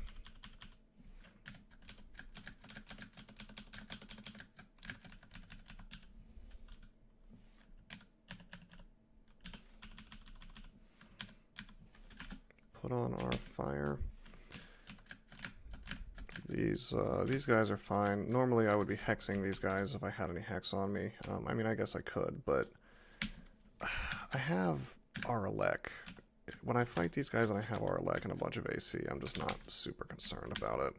Put on our fire. These guys are fine. Normally I would be hexing these guys if I had any hex on me. I mean, I guess I could, but I have Aralek. When I fight these guys and I have Aralek and a bunch of AC, I'm just not super concerned about it.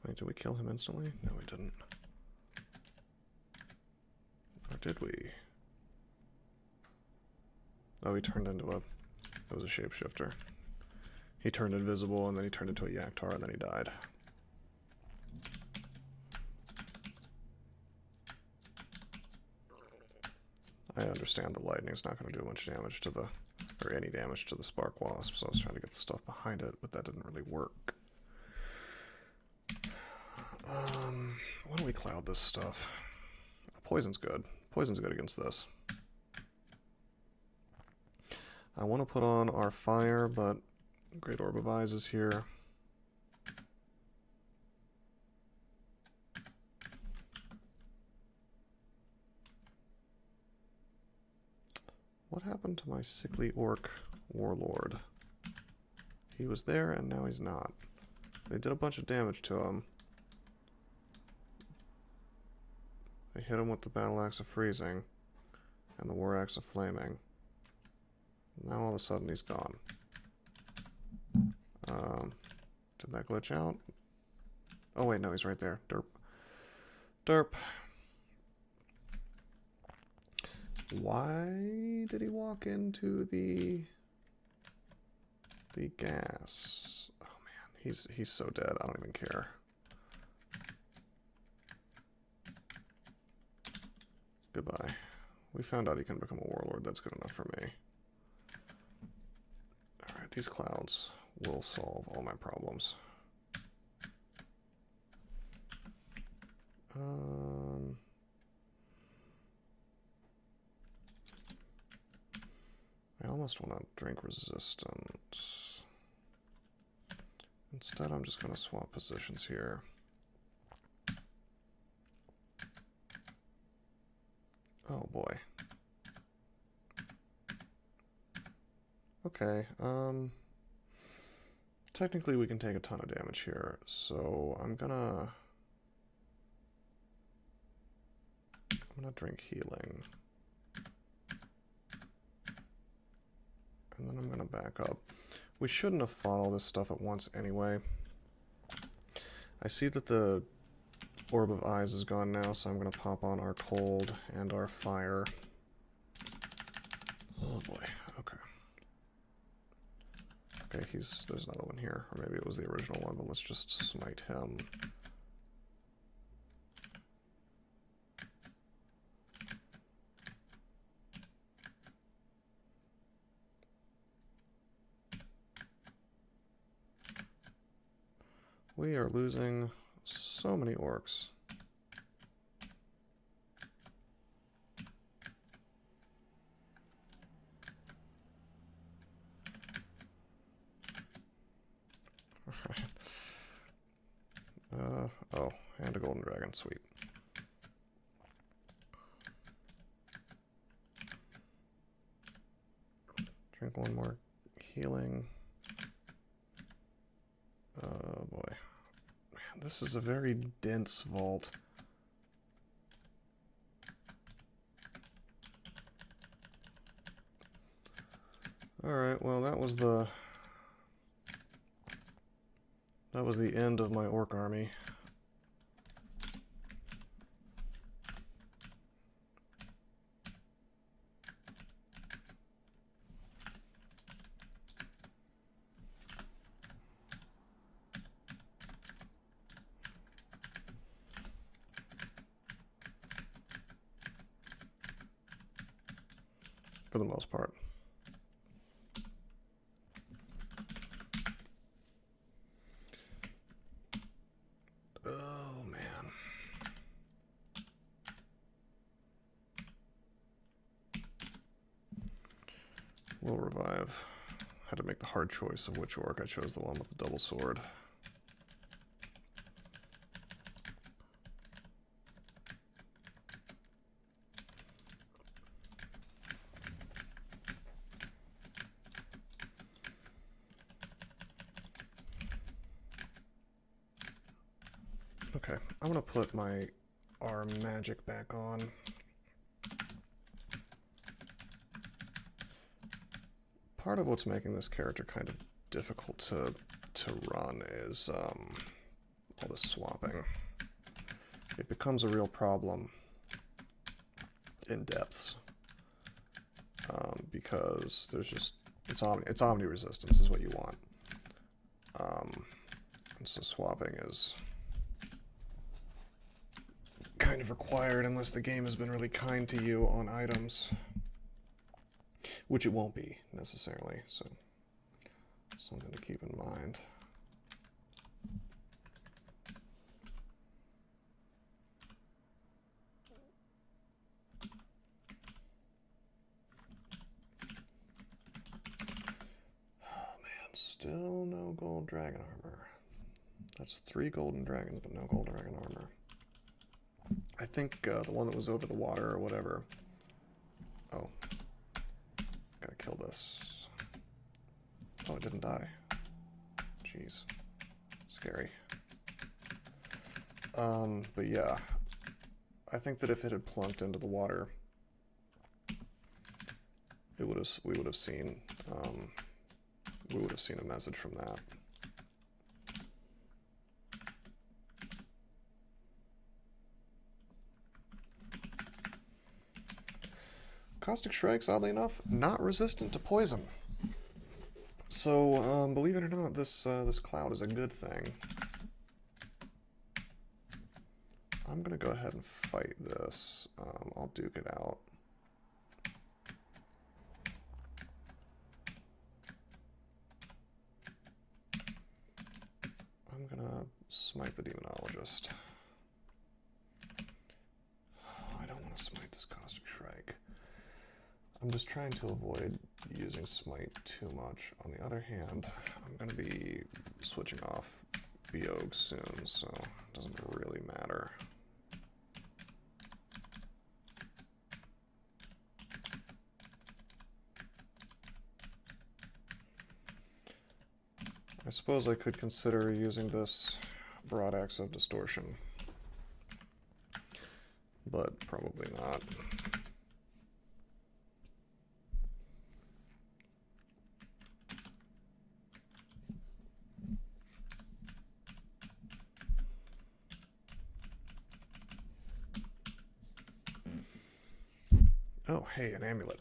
Wait, did we kill him instantly? No, we didn't. Or did we? Oh, he turned into it was a shapeshifter. He turned invisible, and then he turned into a Yaktar, and then he died. I understand the lightning's not going to do much damage to the, or any damage to the spark wasp, so I was trying to get the stuff behind it, but that didn't really work. Why don't we cloud this stuff? Poison's good. Poison's good against this. I want to put on our fire, but Great Orb of Eyes is here. What happened to my sickly orc warlord? He was there and now he's not. They did a bunch of damage to him. They hit him with the Battle Axe of Freezing and the War Axe of Flaming. Now all of a sudden he's gone. Did that glitch out? Oh wait, no, he's right there. Derp. Derp. Why did he walk into the The gas. Oh man, he's so dead. I don't even care. Goodbye. We found out he can become a warlord. That's good enough for me. Alright, these clouds will solve all my problems. I almost want to drink resistance. Instead, I'm just going to swap positions here. Oh boy. Okay, technically we can take a ton of damage here, so I'm gonna drink healing. And then I'm gonna back up. We shouldn't have fought all this stuff at once anyway. I see that the Orb of Eyes is gone now, so I'm gonna pop on our cold and our fire. Oh boy, okay. Okay, there's another one here, or maybe it was the original one, but let's just smite him. We are losing so many orcs. Alright. Oh, and a golden dragon, sweet. Drink one more healing. Oh boy. Man, this is a very dense vault. Alright, well that was the end of my orc army. For the most part. Oh man. We'll revive. Had to make the hard choice of which orc. I chose the one with the double sword. Okay, I'm gonna put my arm magic back on. Part of what's making this character kind of difficult to run is all this swapping. It becomes a real problem in depths because there's just it's omni resistance is what you want, and so swapping is kind of required unless the game has been really kind to you on items, which it won't be necessarily, so something to keep in mind. Oh man, still no gold dragon armor. That's 3 golden dragons, but no gold dragon armor. I think the one that was over the water or whatever. Oh. Gotta kill this. Oh, it didn't die. Jeez. Scary. But yeah. I think that if it had plunked into the water, we would have seen a message from that. Caustic Strike's, oddly enough, not resistant to poison. So, believe it or not, this cloud is a good thing. I'm gonna go ahead and fight this. I'll duke it out. I'm gonna smite the Demonologist. I don't want to smite this Caustic Shrike. I'm just trying to avoid using smite too much. On the other hand, I'm going to be switching off Beog soon, so it doesn't really matter. I suppose I could consider using this Broadaxe of Distortion, but probably not. Oh, hey, an amulet.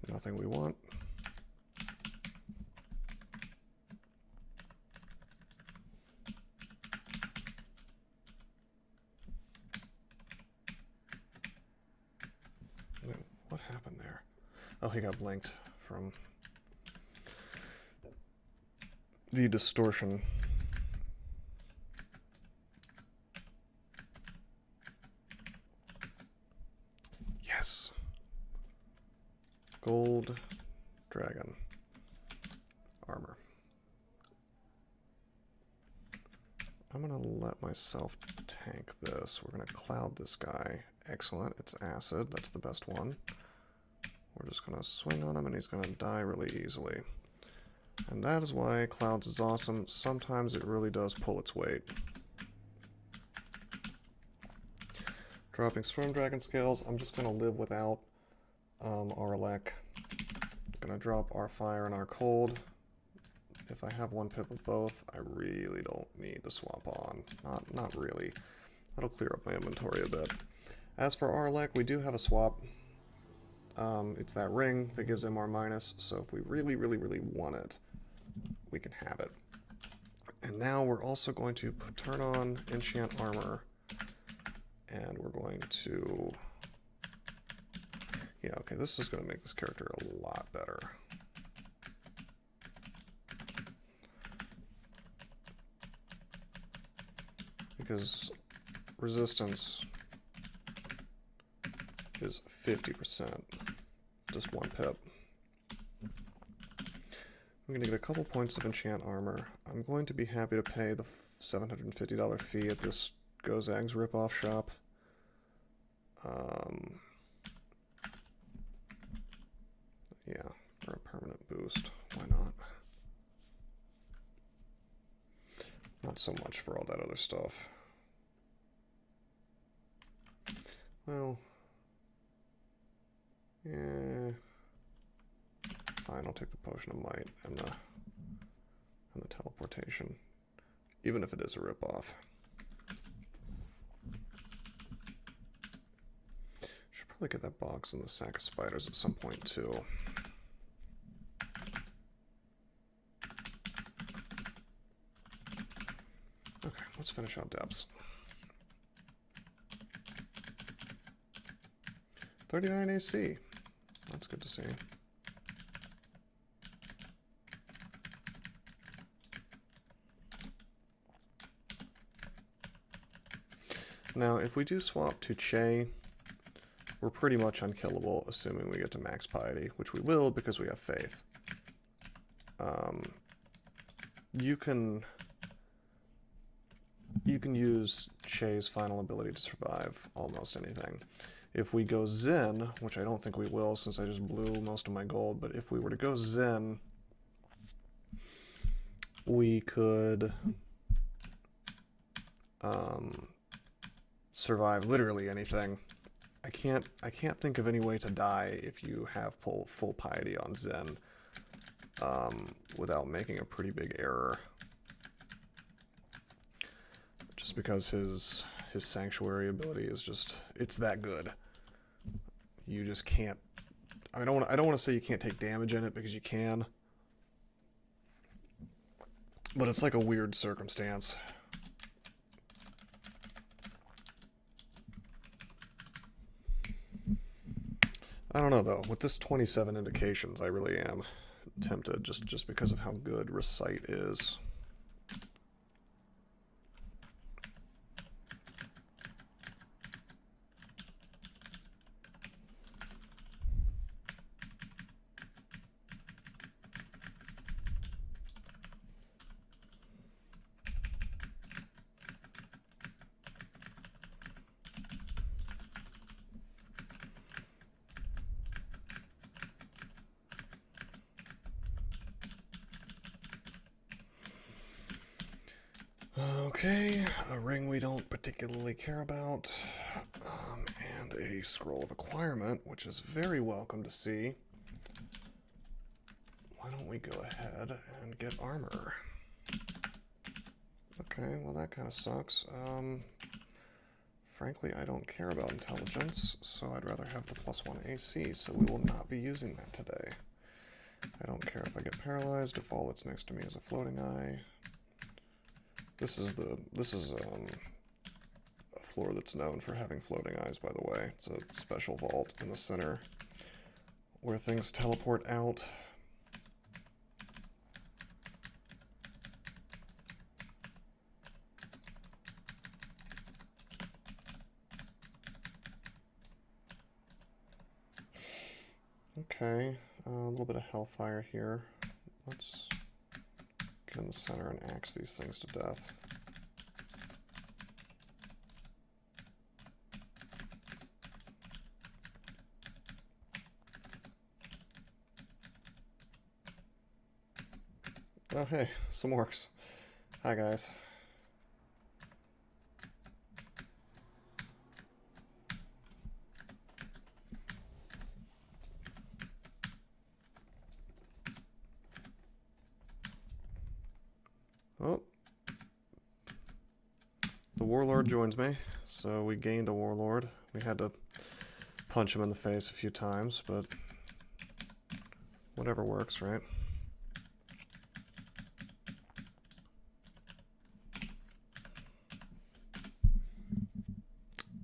Nothing we want. What happened there? Oh, he got blinked from the distortion. Yes. Gold dragon armor. I'm gonna let myself tank this. We're gonna cloud this guy. Excellent. It's acid. That's the best one. We're just gonna swing on him and he's gonna die really easily. And that is why Clouds is awesome. Sometimes it really does pull its weight. Dropping Storm Dragon Scales. I'm just gonna live without Arlek. Gonna drop our Fire and our Cold. If I have one pip of both, I really don't need to swap on. Not really. That'll clear up my inventory a bit. As for Arlek, we do have a swap. It's that ring that gives MR minus, so if we really want it, we can have it. And now we're also going to turn on Enchant Armor, and we're going to... Yeah, okay, this is going to make this character a lot better. Because resistance is 50%, just one pip. I'm going to get a couple points of enchant armor. I'm going to be happy to pay the $750 fee at this Gozag's ripoff shop. Yeah, for a permanent boost. Why not? Not so much for all that other stuff. Well, yeah. Fine, I'll take the Potion of Might and the teleportation, even if it is a ripoff. Should probably get that box and the sack of spiders at some point too. Okay, let's finish out depths. 39 AC. That's good to see. Now, if we do swap to Che, we're pretty much unkillable, assuming we get to max piety, which we will because we have faith. You can use Che's final ability to survive almost anything. If we go Zen, which I don't think we will since I just blew most of my gold, but if we were to go Zen, we could survive literally anything. I can't think of any way to die if you have full piety on Zen without making a pretty big error. Just because his sanctuary ability is just, it's that good. You just can't I don't want to say you can't take damage in it, because you can. But it's like a weird circumstance. I don't know, though. With this 27 indications, I really am tempted, just because of how good Recite is. Okay, a ring we don't particularly care about, and a scroll of acquirement, which is very welcome to see. Why don't we go ahead and get armor? Okay, well that kind of sucks. Frankly, I don't care about intelligence, so I'd rather have the +1 AC, so we will not be using that today. I don't care if I get paralyzed, if all that's next to me is a floating eye. This is a floor that's known for having floating eyes, by the way. It's a special vault in the center where things teleport out. Okay, a little bit of hellfire here. Let's get in the center and axe these things to death. Oh hey, some orcs. Hi guys. Oh. The warlord joins me, so we gained a warlord. We had to punch him in the face a few times, but whatever works, right?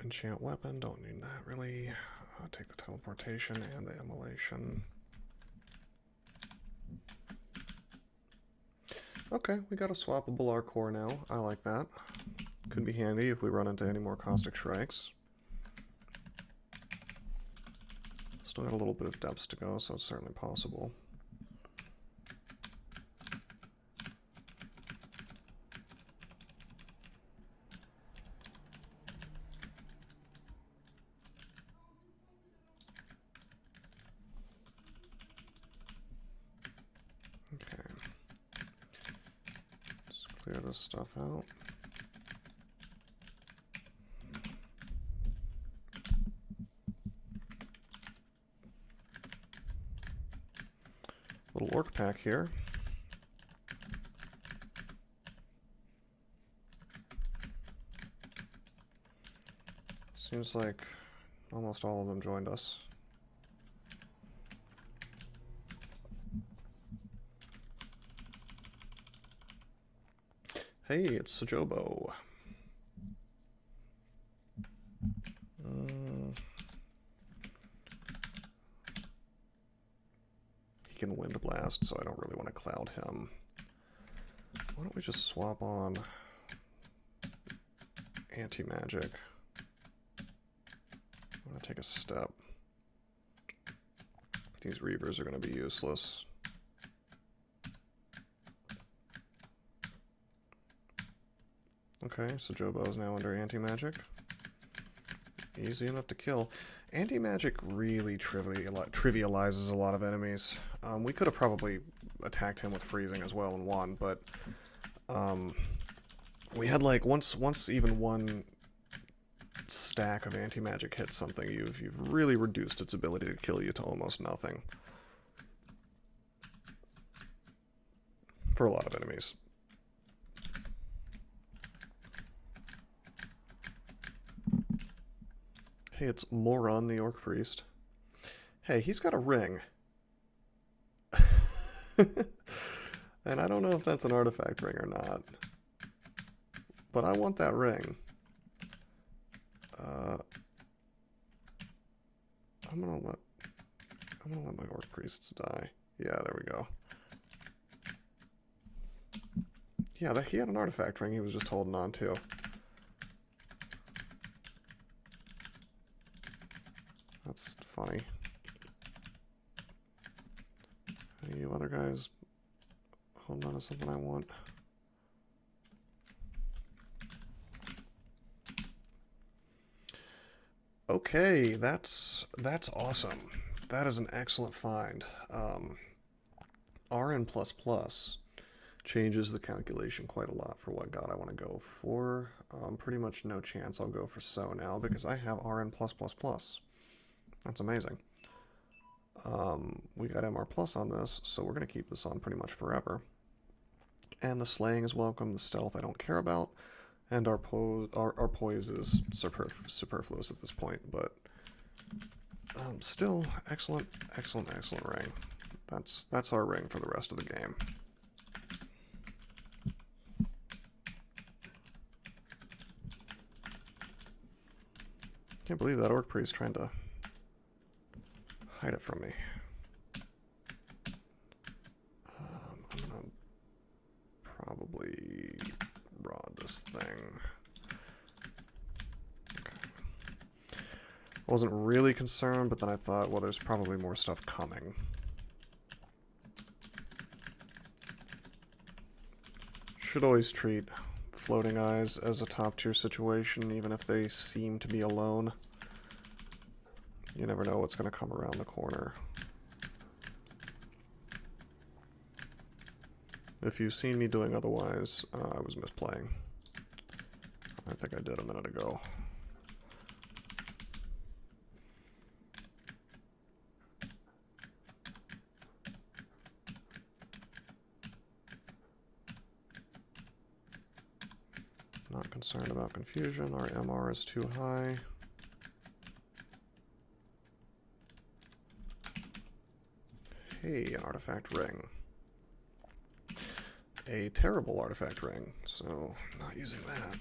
Enchant weapon, don't need that really. Take the teleportation and the immolation. Okay, we got a swappable Arcor now. I like that. Could be handy if we run into any more caustic shrikes. Still got a little bit of depths to go, so it's certainly possible. Okay. Let's clear this stuff out. Little orc pack here. Seems like almost all of them joined us. Hey, it's Sajobo. He can wind blast, so I don't really want to cloud him. Why don't we just swap on anti-magic? I'm going to take a step. These reavers are going to be useless. Okay, so Jobo is now under anti-magic. Easy enough to kill. Anti-magic really trivializes a lot of enemies. We could have probably attacked him with freezing as well and won, but we had like once even one stack of anti-magic hits something, you've really reduced its ability to kill you to almost nothing. For a lot of enemies. Hey, it's Moron the Orc Priest. Hey, he's got a ring. And I don't know if that's an artifact ring or not. But I want that ring. I'm gonna let my orc priests die. Yeah, there we go. Yeah, he had an artifact ring he was just holding on to. That's funny. Are you other guys holding on to something I want? Okay, that's awesome. That is an excellent find. RN++ changes the calculation quite a lot for what god I want to go for. Pretty much no chance I'll go for So now because I have RN+++. That's amazing. We got MR plus on this, so we're going to keep this on pretty much forever. And the slaying is welcome, the stealth I don't care about, and our poise is superfluous at this point, but still excellent ring. That's our ring for the rest of the game. Can't believe that orc priest trying to hide it from me. I'm gonna probably rod this thing. Okay. I wasn't really concerned, but then I thought, well, there's probably more stuff coming. Should always treat floating eyes as a top tier situation, even if they seem to be alone. You never know what's going to come around the corner. If you've seen me doing otherwise, I was misplaying. I think I did a minute ago. Not concerned about confusion. Our MR is too high. Hey, an artifact ring. A terrible artifact ring, so not using that.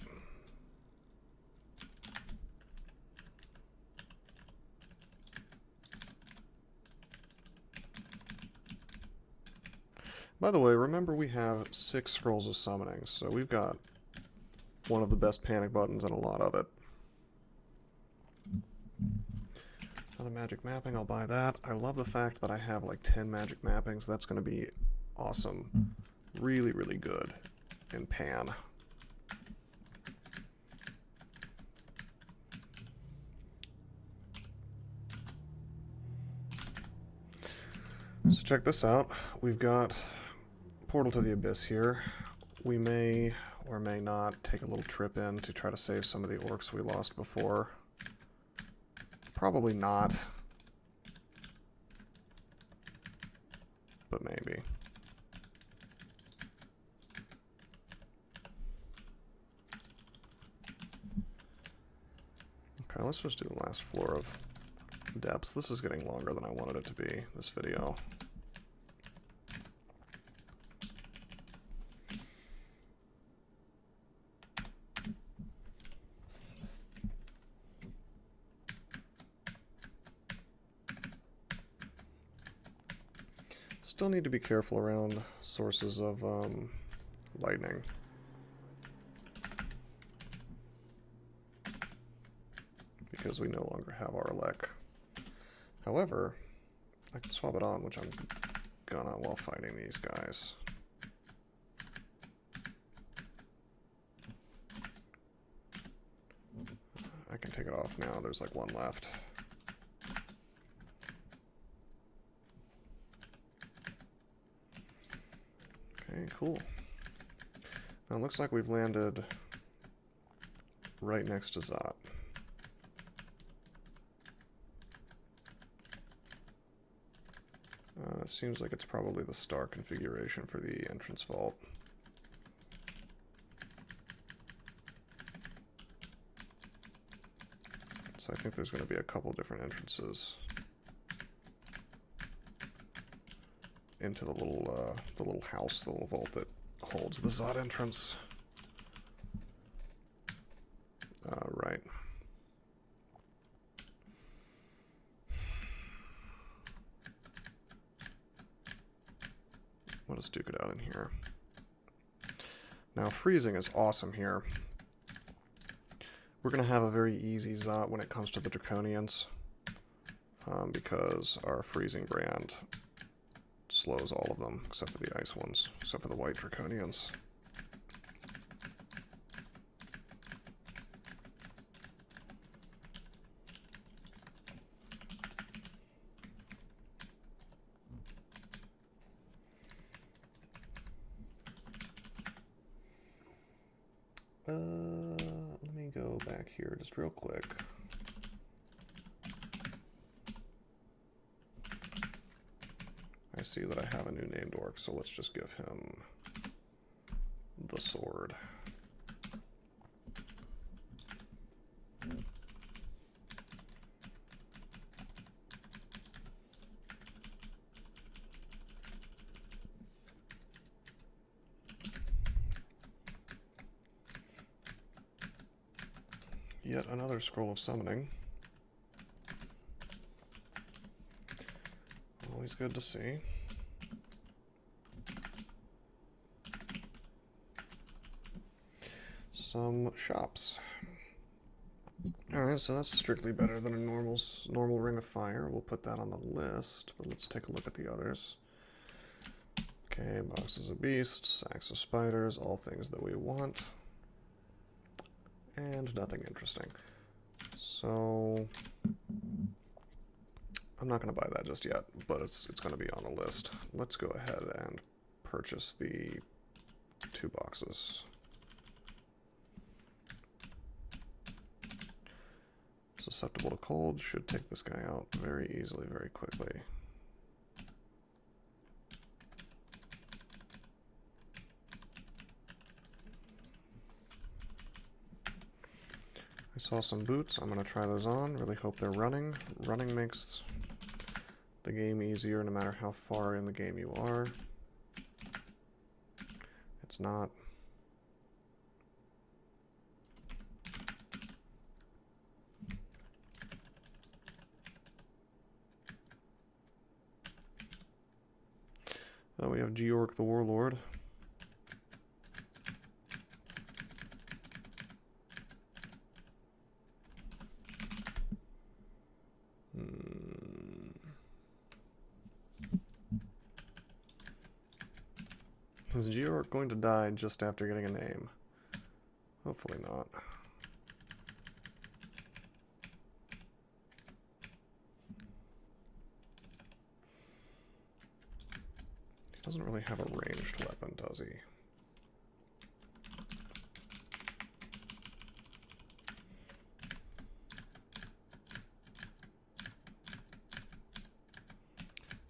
By the way, remember we have 6 scrolls of summoning, so we've got one of the best panic buttons and a lot of it. Another magic mapping, I'll buy that. I love the fact that I have like 10 magic mappings. That's going to be awesome. Really, really good in Pan. So check this out. We've got Portal to the Abyss here. We may or may not take a little trip in to try to save some of the orcs we lost before. Probably not. But maybe. Okay, let's just do the last floor of depths. This is getting longer than I wanted it to be, this video. Still need to be careful around sources of lightning. Because we no longer have our elect. However, I can swap it on, which I'm gonna while fighting these guys. I can take it off now, there's like one left. Okay, cool. Now it looks like we've landed right next to Zot. It seems like it's probably the star configuration for the entrance vault. So I think there's going to be a couple different entrances. into the little house, the little vault that holds the Zod entrance. Right. Let us duke it out in here. Now, freezing is awesome here. We're going to have a very easy Zot when it comes to the Draconians, because our freezing brand slows all of them, except for the ice ones, except for the white Draconians. Let me go back here just real quick. I see that I have a new named orc, so let's just give him the sword. Yet another scroll of summoning. Always good to see. Some shops. Alright, so that's strictly better than a normal Ring of Fire. We'll put that on the list, but let's take a look at the others. Okay, boxes of beasts, sacks of spiders, all things that we want. And nothing interesting. So I'm not going to buy that just yet, but it's going to be on the list. Let's go ahead and purchase the 2 boxes. Susceptible to cold, should take this guy out very easily, very quickly. I saw some boots. I'm going to try those on. Really hope they're running. Running makes the game easier no matter how far in the game you are. It's not. Oh, we have Georg the Warlord. Is Georg going to die just after getting a name? Hopefully not. He doesn't really have a ranged weapon, does he?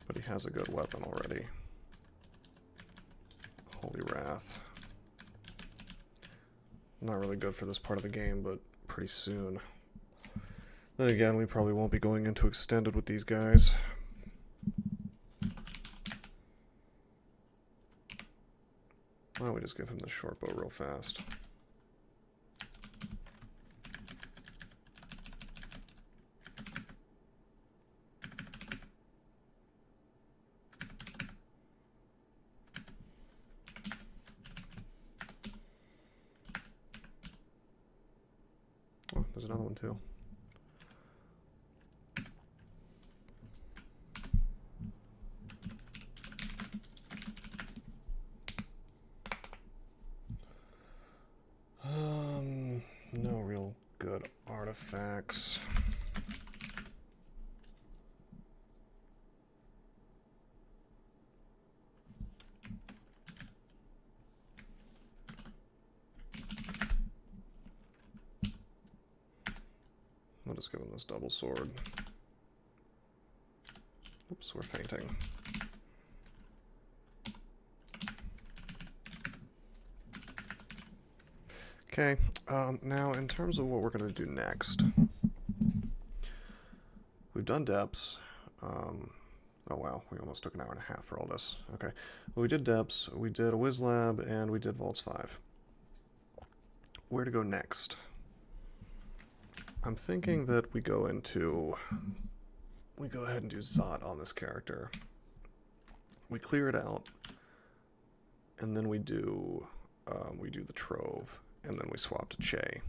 But he has a good weapon already. Holy Wrath. Not really good for this part of the game, but pretty soon. Then again, we probably won't be going into extended with these guys. Why don't we just give him the short bow real fast? Oh, there's another one too. No real good artifacts. I'll just give him this double sword. Oops, we're fainting. Okay, now in terms of what we're going to do next, we've done depths. Oh wow, we almost took an hour and a half for all this. Okay, well, we did Depths, we did a Wiz Lab, and we did Vaults 5. Where to go next? I'm thinking that we go ahead and do Zot on this character. We clear it out, and then we do the Trove, and then we swap to Che.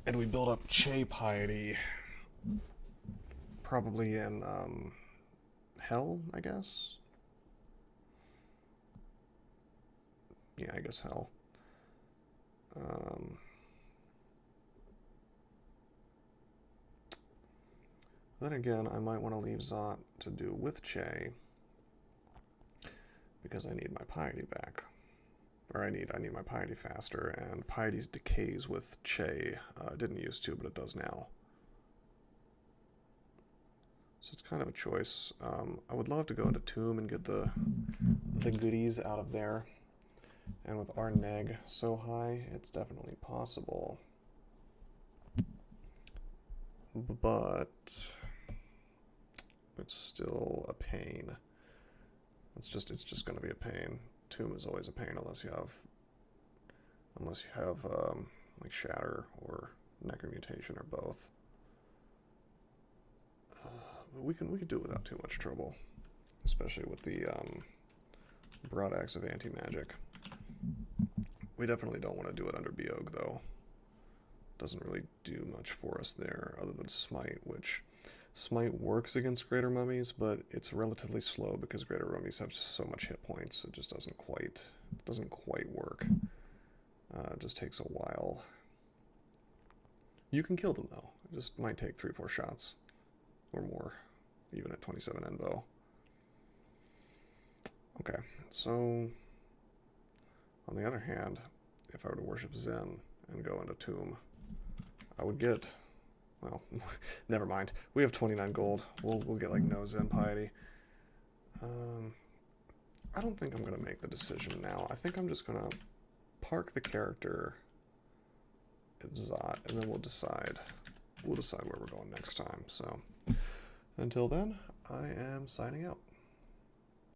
And we build up Che Piety, probably in Hell, I guess? Yeah, I guess Hell. Then again, I might want to leave Zot to do with Che, because I need my Piety back. Or I need my Piety faster, and Piety's decays with Che. Didn't used to, but it does now. So it's kind of a choice. I would love to go into Tomb and get the goodies out of there. And with our neg so high, it's definitely possible. But it's still a pain. It's just going to be a pain. Tomb is always a pain unless you have like Shatter or Necromutation or both. But we could do it without too much trouble, especially with the Broad Axe of Anti-Magic. We definitely don't want to do it under Beog though. Doesn't really do much for us there other than Smite, which Smite works against Greater Mummies, but it's relatively slow because Greater Mummies have so much hit points. It just doesn't quite work. It just takes a while. You can kill them though. It just might take 3-4 shots or more, even at 27 NBO. Okay, so on the other hand, if I were to worship Zen and go into Tomb, I would get, well, never mind. We have 29 gold. We'll get like no Zen Piety. I don't think I'm gonna make the decision now. I think I'm just gonna park the character at Zot, and then we'll decide where we're going next time. So until then, I am signing out.